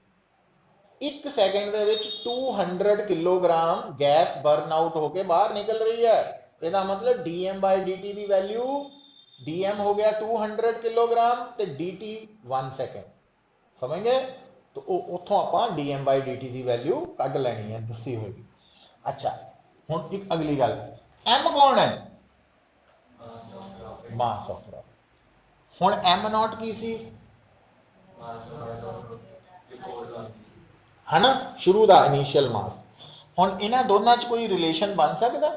1 सेकंड ਦੇ ਵਿੱਚ 200 किलोग्राम गैस बर्न आउट होके बाहर निकल रही है। ਇਹਦਾ मतलब dm बाय dt की वैल्यू, dm हो गया 200 किलोग्राम ते dt 1 सेकंड, समझ गए। तो उतों आप dm बाय dt की वैल्यू कढ़ लैनी है, दसी होगी। अच्छा हुण एक अगली गल, m कौन है, मास ऑफ रॉकेट। हुण m नॉट की सी है ना, शुरू का इनिशियल मास। हुण इन्हां दोनों च कोई रिलेशन बन सकता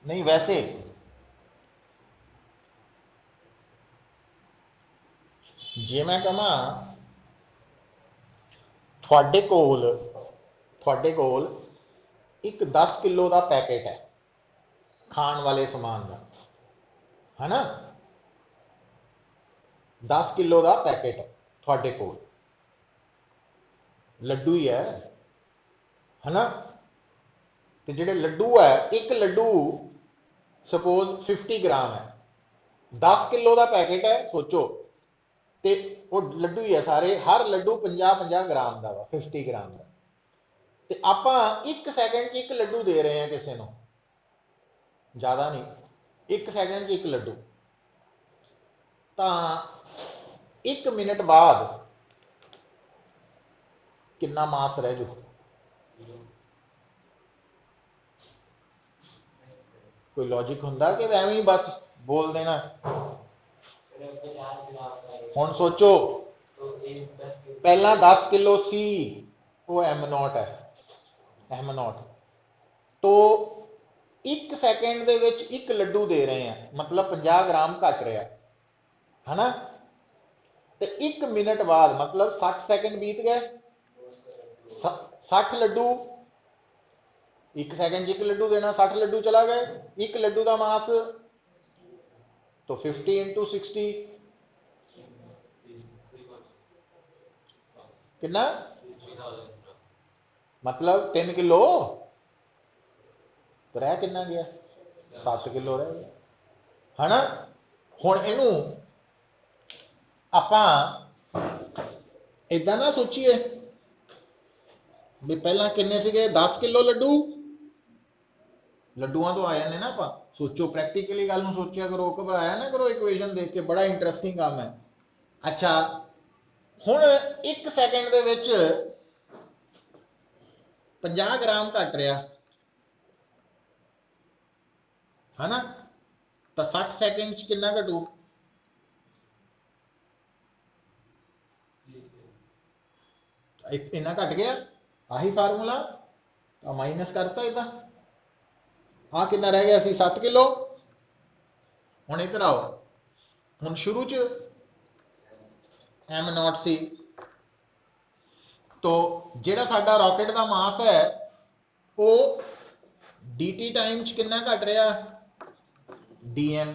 नहीं, वैसे जे मैं कहां थोड़े कोल एक 10 किलो का पैकेट है खाण वाले समान का, है ना, 10 किलो का पैकेट है थोड़े कोल, लड्डू ही है ना। तो जिहड़े लड्डू है, एक लड्डू सपोज 50 ग्राम है, 10 किलो का पैकेट है, सोचो तो वो लड्डू ही है सारे, हर लड्डू 50-50 ग्राम का वा, 50 ग्राम का। तो आप 1 सेकंड च 1 लड्डू दे रहे हैं किसी को, ज़्यादा नहीं, 1 सेकंड च 1 लड्डू, तो 1 मिनट बाद कितना मास रह जू, कोई लॉजिक हुंदा कि एवें ही बस बोल देना। हुण सोचो पहला 10 किलो सी, वो m नॉट है, m नॉट। तो 1 सेकंड दे विच 1 लड्डू दे रहे हैं, मतलब 50 ग्राम घट रहा है ना। तो 1 मिनट बाद मतलब 60 सेकंड बीत गए, 60 लड्डू, 1 सेकंड 1 लड्डू देना, 60 लड्डू चला गए, 1 लड्डू का मास तो 50 इंटू 60 कितना, मतलब 3 किलो, तो रह कितना गया, 7 किलो रह गया, है ना। हुण इनू आपां इदां ना सोचीए भी पहला किन्ने सीगे 10 किलो लड्डू, लड्डुआं तो आ जाने ना आपां, सोचो प्रैक्टिकली गल नूं सोचिया करो, घबराया ना करो इक्वेशन देख के, बड़ा इंटरस्टिंग काम है। अच्छा हुण 1 सेकंड दे विच 50 ग्राम घट रहा है ना, तो 60 सेकंड च कितना घटू, इतना घट गया, आही फार्मूला, माइनस करता इदा, आ कितना रह गया सी 7 किलो। हुण इधर आओ, हुण शुरू च m नॉट सी, तो जिहड़ा साडा रॉकेट का मास है वो dt टाइम च कितना घट रहा, dm।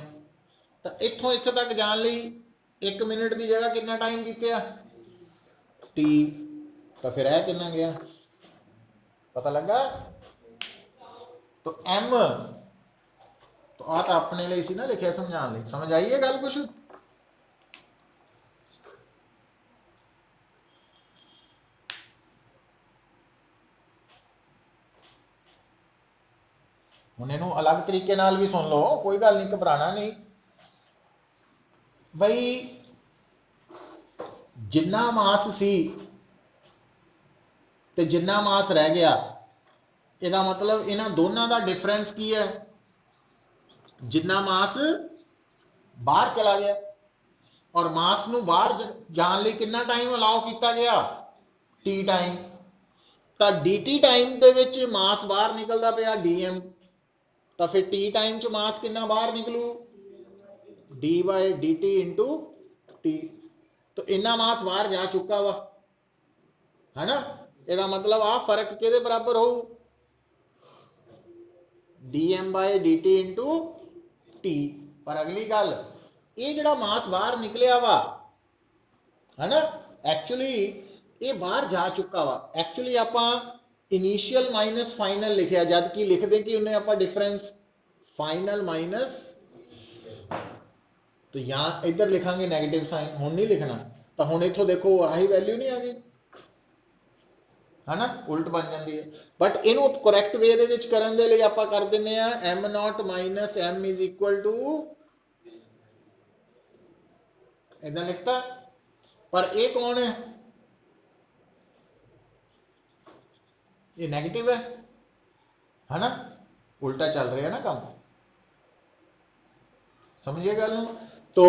तो इत्थों इत्थे तक जाने लई 1 मिनट की जगह कितना टाइम बीतिया, टी तो फिर है कितना गया पता लगा। तो एम तो आ तो अपने लिए सी ना लिखिया समझाने लिए, समझ आई है गल कुछ। हुण इहनूं अलग तरीके नाल भी सुन लो, कोई गल नहीं, घबराना नहीं बई। जिन्ना मास सी ते जिन्ना मास रह गया, ਇਹਦਾ मतलब इन्हां दोनों का डिफरेंस की है, जिन्ना मास बाहर चला गया और मास नूं बाहर जाण लई कितना टाइम अलाउ किया गया, टी टाइम। तो dt टाइम दे विच मास बाहर निकलता पिया dm, तो फिर टी टाइम च मास कितना बाहर निकलू D by D T into T. तो इन्ना मास बाहर जा चुका वा है ना, ਇਹਦਾ मतलब आ फर्क किहदे बराबर होऊ dm by dt into T. पर अगली गल ये जिहड़ा मास बाहर निकलिया वा है ना, एक्चुअली ये बाहर जा चुका वा। एक्चुअली आपां इनिशियल माइनस फाइनल लिखिया, जद कि लिखते कि उन्हें आपां डिफरेंस फाइनल माइनस, तो यहाँ इधर लिखांगे नेगेटिव साइन, हुण नहीं लिखना। तो हुण इत्थों देखो आही वैल्यू नहीं आ गई है ना, उल्ट बन जाती है। बट इनू करैक्ट वे दे विच करन दे लई आपां कर दिंदे आ M naught minus M is equal to, इदां लिखता। पर ये कौन ये नेगेटिव है ना, उल्टा चल रहा है ना काम, समझिए गल। तो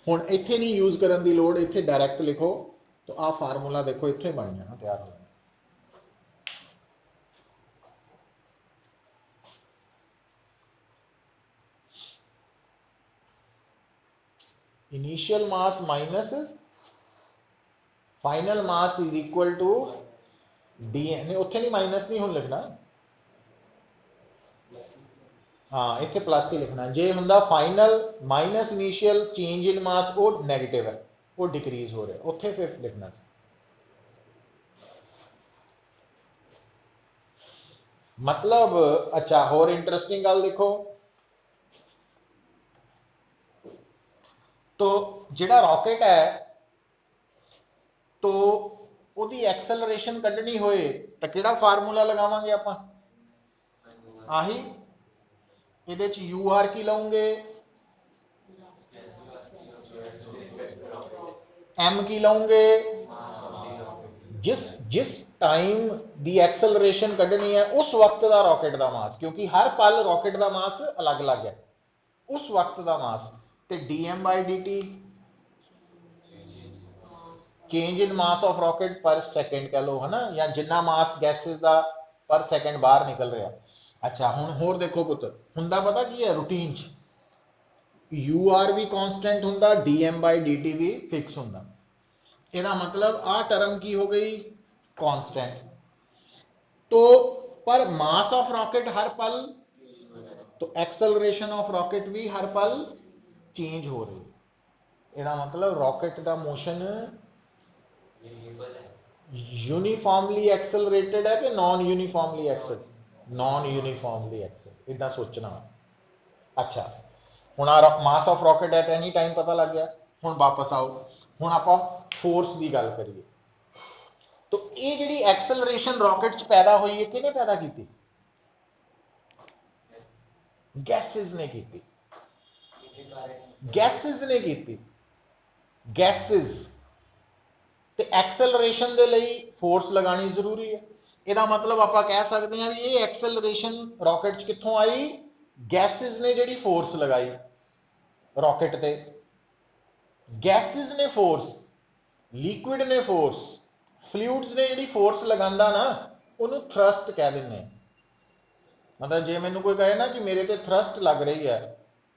हुण इत्थे नहीं यूज करन दी लोड़, इत्थे डायरैक्ट लिखो। तो आ फार्मूला देखो इत्थे ही बन जाना, तैयार हो जाना। Initial mass minus final mass is equal to D, नहीं उत्थे नहीं माइनस नहीं हुण लिखना, हाँ इत्थे प्लस ही लिखना। जे हुंदा final minus initial change in mass वो नैगेटिव है, वो डिक्रीज हो रहा है, उत्थे फिर लिखना सी। मतलब अच्छा होर इंटरेस्टिंग गल देखो, तो जिहड़ा रॉकेट है तो ਉਹਦੀ एक्सेलरेशन कढ़नी होए तो किहड़ा फार्मूला लगावांगे आपां, आही ਇਹਦੇ ਚ ur की लाऊंगे, m की लाऊंगे, जिस जिस टाइम दी एक्सेलरेशन कढ़नी है उस वक्त का रॉकेट का मास, क्योंकि हर पल रॉकेट का मास अलग अलग है, उस वक्त का मास। तो dm by dt change in mass of rocket पर सेकंड कह लो है ना, या जिन्ना मास गैसेस का पर सेकंड बाहर निकल रहा। अच्छा हुण होर देखो पुत, हुंदा पता की है रूटीन च ur भी कांस्टेंट हुंदा, dm बाई dt भी फिक्स हुंदा। ਇਹਦਾ मतलब आ टर्म की हो गई कांस्टेंट। तो पर मास ऑफ रॉकेट हर पल, तो एक्सेलरेशन ऑफ रॉकेट भी हर पल चेंज हो रही है। ਇਹਦਾ मतलब रॉकेट का मोशन यूनीफॉर्मली एक्सेलरेटेड है कि नॉन यूनीफॉर्मली एक्सेल, नॉन यूनीफॉर्मली एक्सेल, इदा सोचना। अच्छा हुण मास of rocket at any time पता लग गया। हुण वापस आओ, हुण आपां फोर्स की गल करिए। तो ये जिहड़ी एक्सेलरेशन रॉकेट च पैदा हुई है किहने पैदा की, गैसेस ने की, गैसेस ने की, गैसेस। ते एक्सेलरेशन दे लई फोर्स लगानी जरूरी है। ਇਹਦਾ मतलब ਆਪਾਂ कह सकते हैं भी ये एक्सेलरेशन रॉकेट च कित्थों आई, गैसेस ने जिहड़ी फोर्स लगाई रॉकेट ते। गैसेस ने फोर्स, लिक्विड ने फोर्स, फ्लूइड्स ने जिहड़ी फोर्स लगांदा ना उन्होंने थ्रस्ट कह दिंदे। मतलब जे मैनूं कोई कहे ना कि मेरे ते थ्रस्ट लग रही है,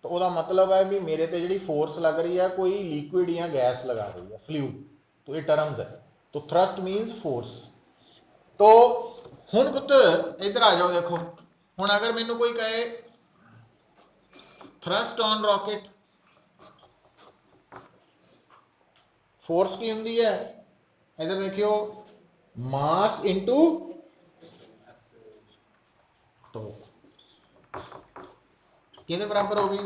तो उसका मतलब है भी मेरे ते जिहड़ी फोर्स लग रही है कोई लिक्विड या गैस लगा रही है, फ्लूइड। तो ये टर्म्स है। तो थ्रस्ट मीन्स फोर्स। तो हुण पुत्र इधर आ जाओ, देखो हुण अगर मैनू कोई कहे थ्रस्ट ऑन रॉकेट, फोर्स की होंगी है, इधर देखियो, मास इंटू, तो किहदे बराबर हो गई,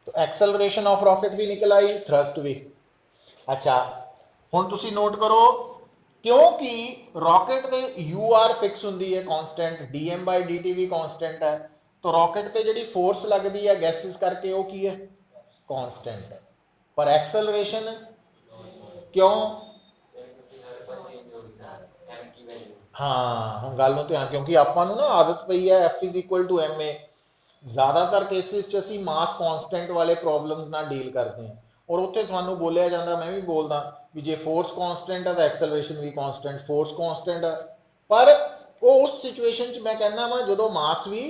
तो एक्सेलरेशन ऑफ रॉकेट भी निकल आई, थ्रस्ट भी। अच्छा हुण तुसी नोट करो, क्योंकि रॉकेट दे यू आर फिक्स होंगी है constant, D M by D T भी कांस्टेंट है, तो रॉकेट ते जिहड़ी फोर्स लगती है गैसेस करके वो की है, कांस्टेंट है। पर एक्सेलरेशन क्यों, हाँ हम गल नूं ध्यान, क्योंकि आपां नूं ना आदत पई है F is equal to M A, ज़्यादातर केसिस च असीं मास कांस्टेंट वाले प्रॉब्लम्स नाल डील करते हैं, और उत्थे तुहानूं बोलिया जांदा, मैं भी बोलदा भी जे फोर्स कांस्टेंट है तो एक्सेलरेशन भी कांस्टेंट, फोर्स कांस्टेंट है, पर वो उस सिचुएशन च मैं कहना वा जदों मास भी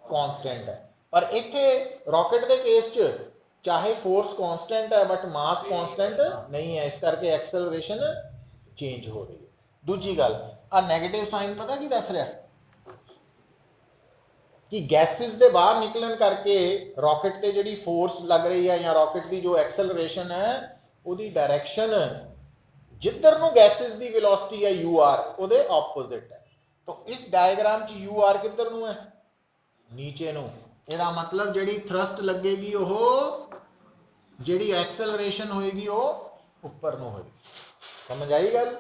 कांस्टेंट है। पर इत्थे रॉकेट के केस च चाहे फोर्स कांस्टेंट है बट मास कांस्टेंट नहीं है, इस करके एक्सेलरेशन चेंज हो रही है। दूजी गल, आ नैगेटिव साइन पता की दस रहा, कि गैसेस दे बाहर निकलन करके रॉकेट ते जिहड़ी फोर्स लग रही है या रॉकेट की जो एक्सेलरेशन है, उहदी डायरेक्शन जिधर नूं गैसेस दी वेलोसिटी है यू आर, उहदे ऑपोजिट है। तो इस डायग्राम च यू आर किधर नूं है, नीचे नूं। इहदा मतलब जिहड़ी थ्रस्ट लगेगी वो, जिहड़ी एक्सेलरेशन होएगी वो ऊपर नूं होएगी। समझ आई गल?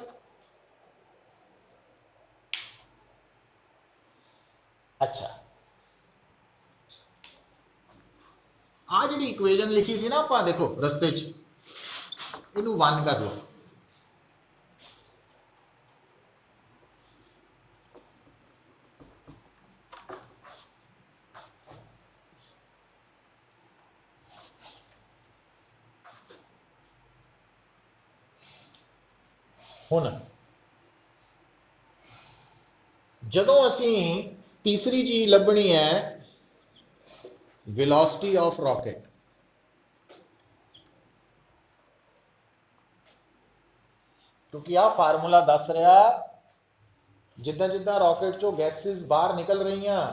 अच्छा आ जी इक्वेजन लिखी सी ना आप, देखो रस्ते इनू 1 कर लो, हुण जदों असी तीसरी चीज लभनी है, वेलोसिटी ऑफ रॉकेट, क्योंकि आ फार्मूला दस रहा जिदा जिदा रॉकेट चो गैसेस बाहर निकल रही हैं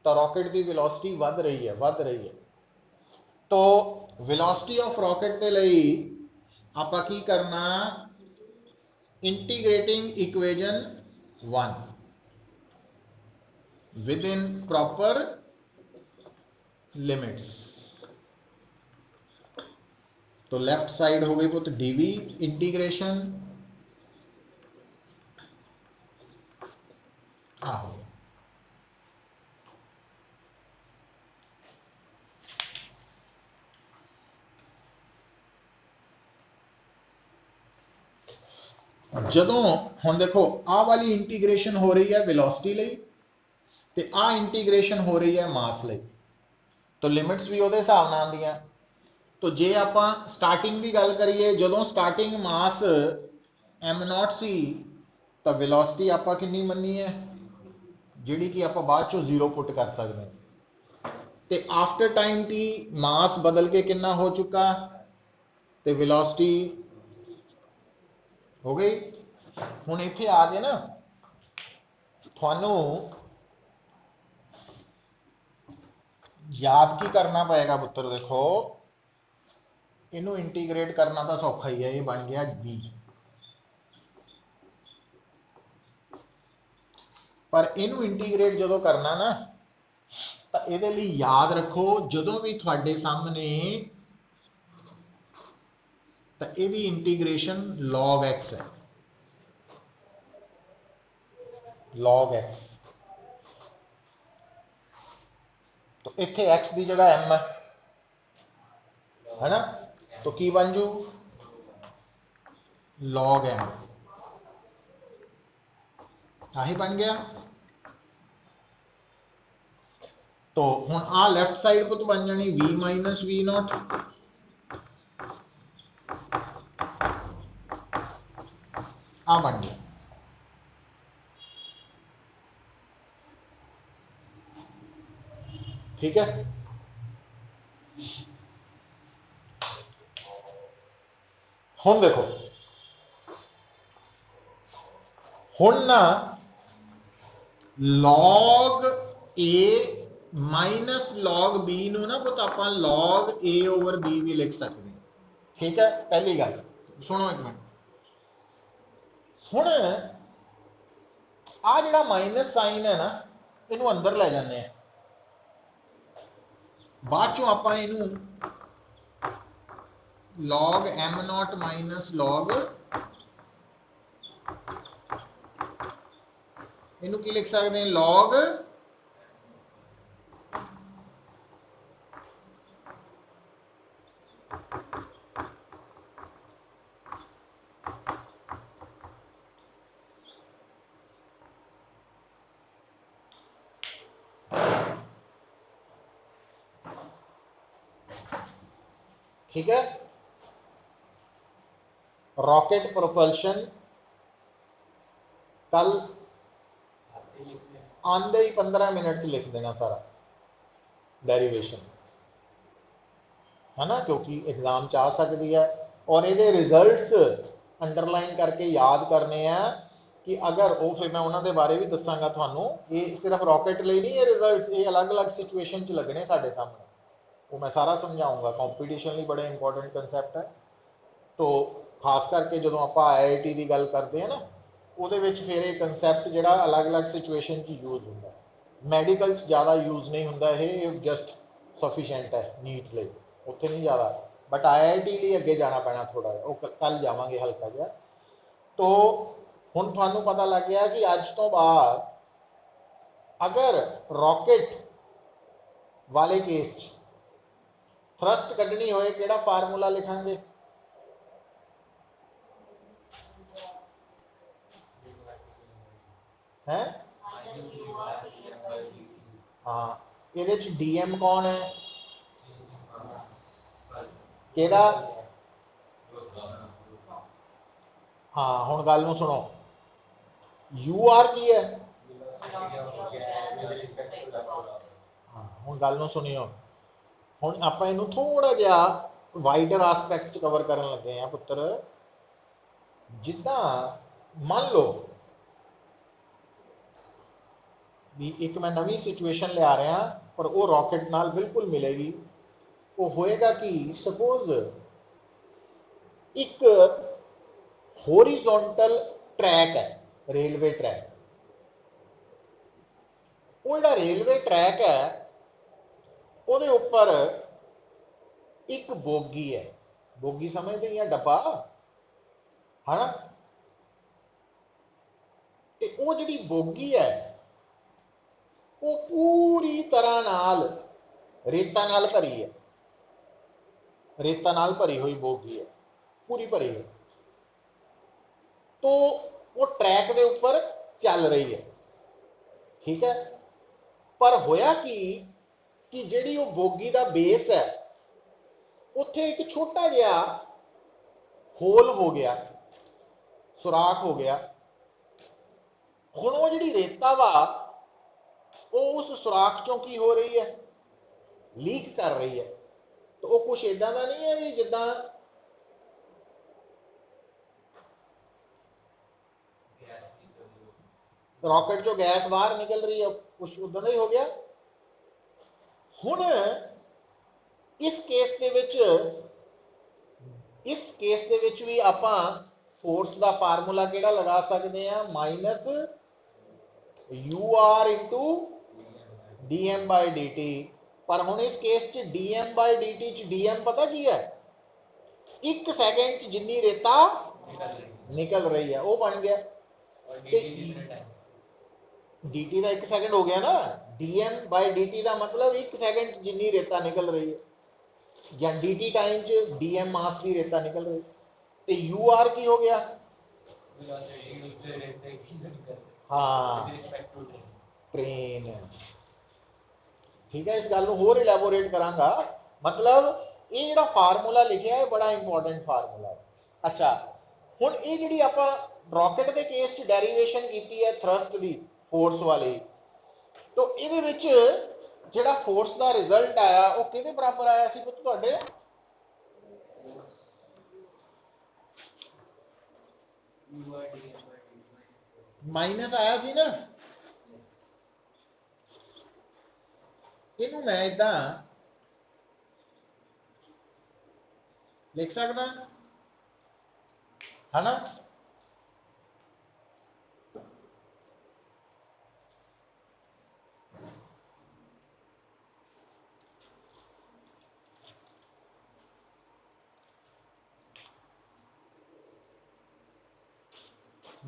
तो रॉकेट की वेलोसिटी वध रही है। तो वेलोसिटी ऑफ रॉकेट के लिए आपां की करना, integrating equation 1 with in proper limits. तो लेफ्ट साइड हो गई पुत डीवी इंटीग्रेशन, आहो जदों हुण देखो आ वाली इंटीग्रेशन हो रही है वेलोसिटी लई, ते आ इंटीग्रेशन हो रही है मास लई, तो लिमिट्स भी उहदे हिसाब नाल आंदियां। तो जे आपां स्टार्टिंग की गल करिए, जदों स्टार्टिंग मास m0 सी, तो वेलोसिटी आपां कितनी मन्नी है, जिहड़ी कि आपां बाद चों 0 पुट कर सकते हैं। ते आफ्टर टाइम टी मास बदल के कितना हो चुका, ते वेलोसिटी हो गई। हुण इत्थे आ गए ना, थानू याद की करना पएगा पुत्र, देखो इनू इंटीग्रेट करना तो सौखा ही है, ये बन गया बी, पर इनू इंटीग्रेट जो करना ना, तो ये याद रखो जदों भी थोड़े सामने, तो यदी इंटीग्रेशन log x है, log x, तो इत्थे x की जगह m है ना, तो की बन जू log m, आही बन गया। तो हुण आ लेफ्ट साइड को तो बन जानी v माइनस वी नॉट, आ बन गया। ठीक है, हुण देखो, हुण ना log a minus log b ਨੂੰ ਨਾ ਪੁੱਤ ਆਪਾਂ log a over b ਵੀ ਲਿਖ ਸਕਦੇ ਹਾਂ। ਠੀਕ ਹੈ, ਪਹਿਲੀ ਗੱਲ ਸੁਣੋ ਇੱਕ ਮਿੰਟ। ਹੁਣ ਆ ਜਿਹੜਾ ਮਾਈਨਸ ਸਾਈਨ ਹੈ ਨਾ, ਇਹਨੂੰ ਅੰਦਰ ਲੈ ਜਾਂਦੇ ਆ, ਬਾਅਦ ਚੋਂ ਆਪਾਂ ਇਹਨੂੰ log m naught minus log, ਇਹਨੂੰ ਕੀ ਲਿਖ ਸਕਦੇ ਹਾਂ, log ठीक है। रॉकेट प्रोपल्शन कल आंदे ही 15 मिनट च लिख देना सारा डेरिवेशन, है ना, क्योंकि एग्जाम च आ सकती है। और ये रिजल्ट्स अंडरलाइन करके याद करने हैं कि अगर वो फिर मैं उन्होंने बारे भी दसांगा थानू। ये सिर्फ रॉकेट लिए नहीं, ये रिजल्ट्स ये अलग अलग सिचुएशन च लगने साढ़े सामने, वो मैं सारा समझाऊंगा। कंपटीशन लिए बड़े इंपॉर्टेंट कंसैप्ट है। तो खास करके जो आप IIT की गल करते हैं ना, वो फिर ये कंसैप्ट जोड़ा अलग अलग सिचुएशन यूज होंगे। मैडिकल ज़्यादा यूज नहीं होंगे, ये जस्ट सफिशेंट है नीट लिए, उत्थे नहीं ज़्यादा। बट IIT लिए अगे जाना पैना थोड़ा, वो कल जावांगे हल्का जहा। तो हुण तुहानू पता लग गया कि अज तो बाद अगर रॉकेट वाले केस थ्रस्ट कढ़नी होए केड़ा फार्मूला लिखांगे? है हाँ, ये DM कौन है केड़ा? हाँ हुण गल नूं सुनो, UR की है? हाँ हुण गल नूं सुनियो। हुण आपां इहनूं थोड़ा जिहा वाइडर आस्पैक्ट कवर करन लगे हैं पुत्र। जिद्दां मान लो भी एक मैं नवी सिचुएशन लिया रहा, पर वो रॉकेट नाल बिल्कुल मिलेगी। वो होएगा कि सपोज एक हॉरिजॉन्टल ट्रैक है, रेलवे ट्रैक। वो जिहड़ा रेलवे ट्रैक है ਉਹਦੇ ਉੱਪਰ एक बोगी है, बोगी समझते हैं डब्बा, है ना। ते वो जिहड़ी बोगी है वो पूरी तरह नाल रेता नाल भरी है, रेता नाल भरी हुई बोगी है, पूरी भरी है। तो वो ट्रैक के ऊपर चल रही है, ठीक है। पर होया कि जिहड़ी वो बोगी का बेस है उत्थे एक छोटा जिहा होल हो गया, सुराख हो गया। हुण वो जिहड़ी रेता वा वो उस सुराख चों की हो रही है, लीक कर रही है। तो वो कुछ इदां दा नहीं है भी जिद्दां रॉकेट चो गैस बाहर निकल रही है, कुछ उदां दा ही हो गया। हुण इस केस दे विच भी आपां फोर्स का फार्मूला किहड़ा लगा सकते हैं? Minus UR into DM by DT। पर हुण इस केस च DM बाय DT च DM पता की है? 1 सैकेंड जिन्नी रेता निकल रही है वो बन गया। DT का 1 सैकेंड हो गया ना, DM बाय DT का मतलब 1 सैकेंड जिन्नी रेता निकल रही है, या DT टाइम च DM मास की रेता निकल रही। तो UR की हो गया? हाँ ट्रेन। ठीक है, इस गल को होर इलैबोरेट करांगा। मतलब ये जिहड़ा फार्मूला लिखिया है बड़ा इंपॉर्टेंट फार्मूला है। अच्छा हुण ये जिहड़ी आपां रॉकेट के केस च डेरिवेशन कीती है थ्रस्ट दी फोर्स वाली, तो इहदे विच जिहड़ा फोर्स का रिजल्ट आया वो किहदे बराबर आया सी पुੱਤ तुहाडे? माइनस आया सी ना, ਇਹਨੂੰ ਮੈਂ ਇਦਾਂ ਲਿਖ ਸਕਦਾ ਹਨਾ।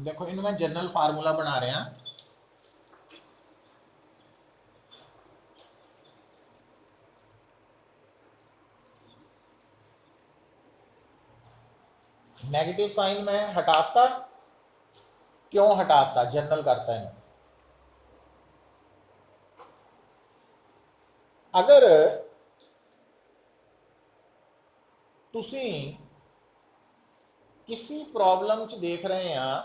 देखो इन्हें मैं जनरल फार्मूला बना रहा। नेगेटिव साइन मैं हटाता, क्यों हटाता, जनरल करता है। अगर तुसी किसी प्रॉब्लम च देख रहे हैं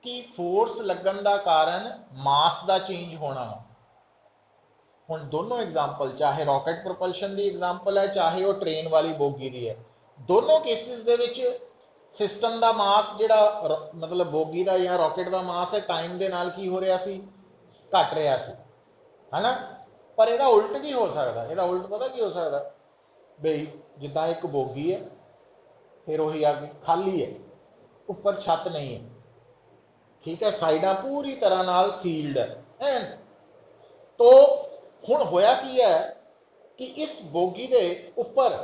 कि फोर्स लगन का कारण मास का चेंज होना, हुण दोनों एग्जाम्पल चाहे रॉकेट प्रोपल्शन की एग्जाम्पल है चाहे वो ट्रेन वाली बोगी की है, दोनों केसिस दे विच सिस्टम का मास जिहड़ा मतलब बोगी का या रॉकेट का मास है टाइम के नाल की हो रहा सी, घट रहा सी, है ना। पर यदा उल्ट भी हो सकता, यदा उल्ट पता की हो सकता बई जिदा एक बोगी है फिर वही आगे खाली है, ऊपर छत नहीं है, ठीक है, साइडा पूरी तरह नाल सील्ड है। तो हुण होया की है कि इस बोगी दे ऊपर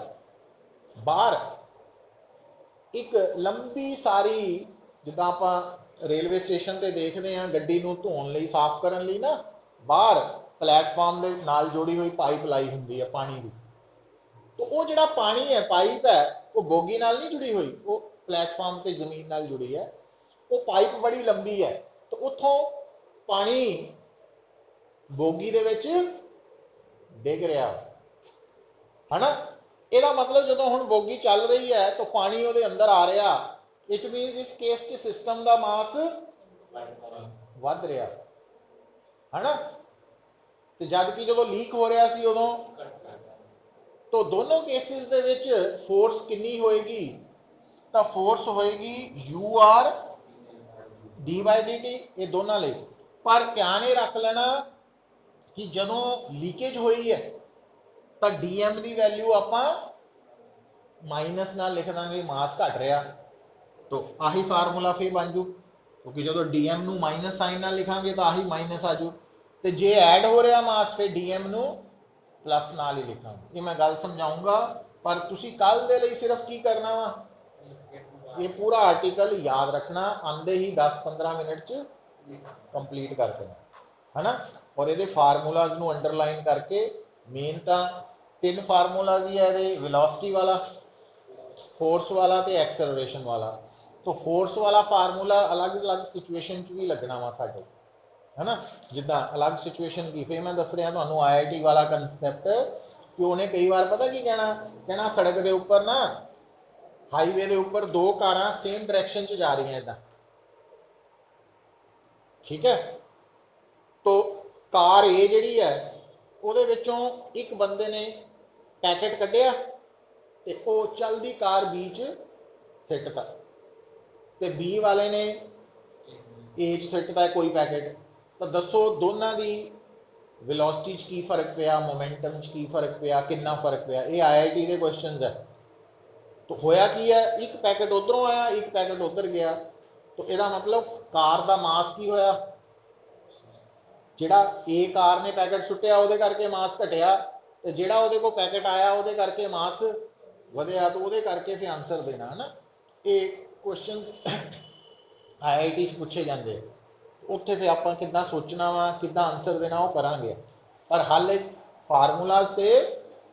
बाहर एक लंबी सारी जिदा आप रेलवे स्टेशन ते देखते हैं गड्डी नूं धोण लई साफ करन लई ना बाहर प्लेटफॉर्म दे नाल जोड़ी हुई पाइप लाई हुंदी है पानी की। तो वो जिहड़ा पानी है पाइप है वो बोगी नाल नहीं जुड़ी हुई, वो प्लेटफॉर्म ते जमीन नाल जुड़ी है। वो पाइप बड़ी लंबी है तो उथों पानी बोगी दे विच डिग रहा है ना। ਇਹਦਾ मतलब ਜਦੋਂ ਹੁਣ बोगी चल रही है तो पानी ਉਹਦੇ अंदर आ रहा, इट मीनस इस केस च सिस्टम का मास वध रहा है ना। तो जबकि जो लीक हो रहा सी उदों, तो दोनों केसिस दे विच फोर्स कितनी होएगी, तो फोर्स होएगी you R D by D T, ये दोनों ले। पर ध्यान ये रख लेना कि जदों लीकेज हुई है तो डी एम की वैल्यू आप माइनस ना लिख देंगे, मास घट रहा, तो आही फार्मूला फिर बन जू, क्योंकि जो डी एम नू माइनस साइन ना लिखांगे तो आही माइनस आ जू। तो जे ऐड हो रहा मास फिर डी एम नू प्लस नाल ही लिखांगे। ये मैं गल समझाऊंगा, पर तुसी कल दे लई सिर्फ की करना वा, ये पूरा आर्टिकल याद रखना, आंदे ही 10-15 मिनट च कंप्लीट कर देना है ना। और ये फार्मूलाज नू अंडरलाइन करके, मेन तो 3 फार्मूलाज ही है ये, वेलोसिटी वाला, फोर्स वाला ते एक्सेलरेशन वाला। तो फोर्स वाला फार्मूला अलग अलग सिचुएशन च भी लगना वा साडे, है ना। जिदा अलग सिचुएशन की फिर मैं दस रहा तुहानू IIT वाला कंसैप्ट कि उन्हें कई बार पता की कहना सड़क के उपर ना हाईवे के उपर 2 कारां सेम डायरैक्शन च जा रही हैं इदा, ठीक है। तो कार ए जिहड़ी है ਉਹਦੇ ਵਿੱਚੋਂ एक बंदे ने पैकेट कढ़िया ते वो चलदी कार बी च सिटता, ते बी वाले ने ए च सिटता कोई पैकेट। तो दसो दोनों की वेलोसिटी च की फर्क पिया, मोमेंटम च की फर्क पिया, कितना फर्क पिया, ये IIT के क्वेश्चन है। तो होया की है, एक पैकेट उधरों आया एक पैकेट उधर गया, तो यदा मतलब कार का मास की होया, जिहड़ा ए कार ने पैकेट सुटिया उहदे करके मास घटिया, तो जिहड़ा उहदे कोल पैकेट आया उहदे करके मास वधिया, तो उहदे करके फिर आंसर देना है ना। ये क्वेश्चन IIT च पूछे जाते, उत्थे फिर आपां किद्दां सोचना वा किद्दां आंसर देना वो करांगे, पर हल फार्मूलाज से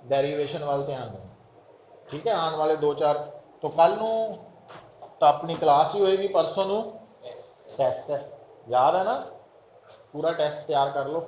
डेरीवेशन वाल ध्यान देना, ठीक है। आने वाले 2-4 तो कल नूं तो अपनी क्लास ही होएगी, परसों नूं टेस्ट है, याद है ना, पूरा टेस्ट तैयार कर लो।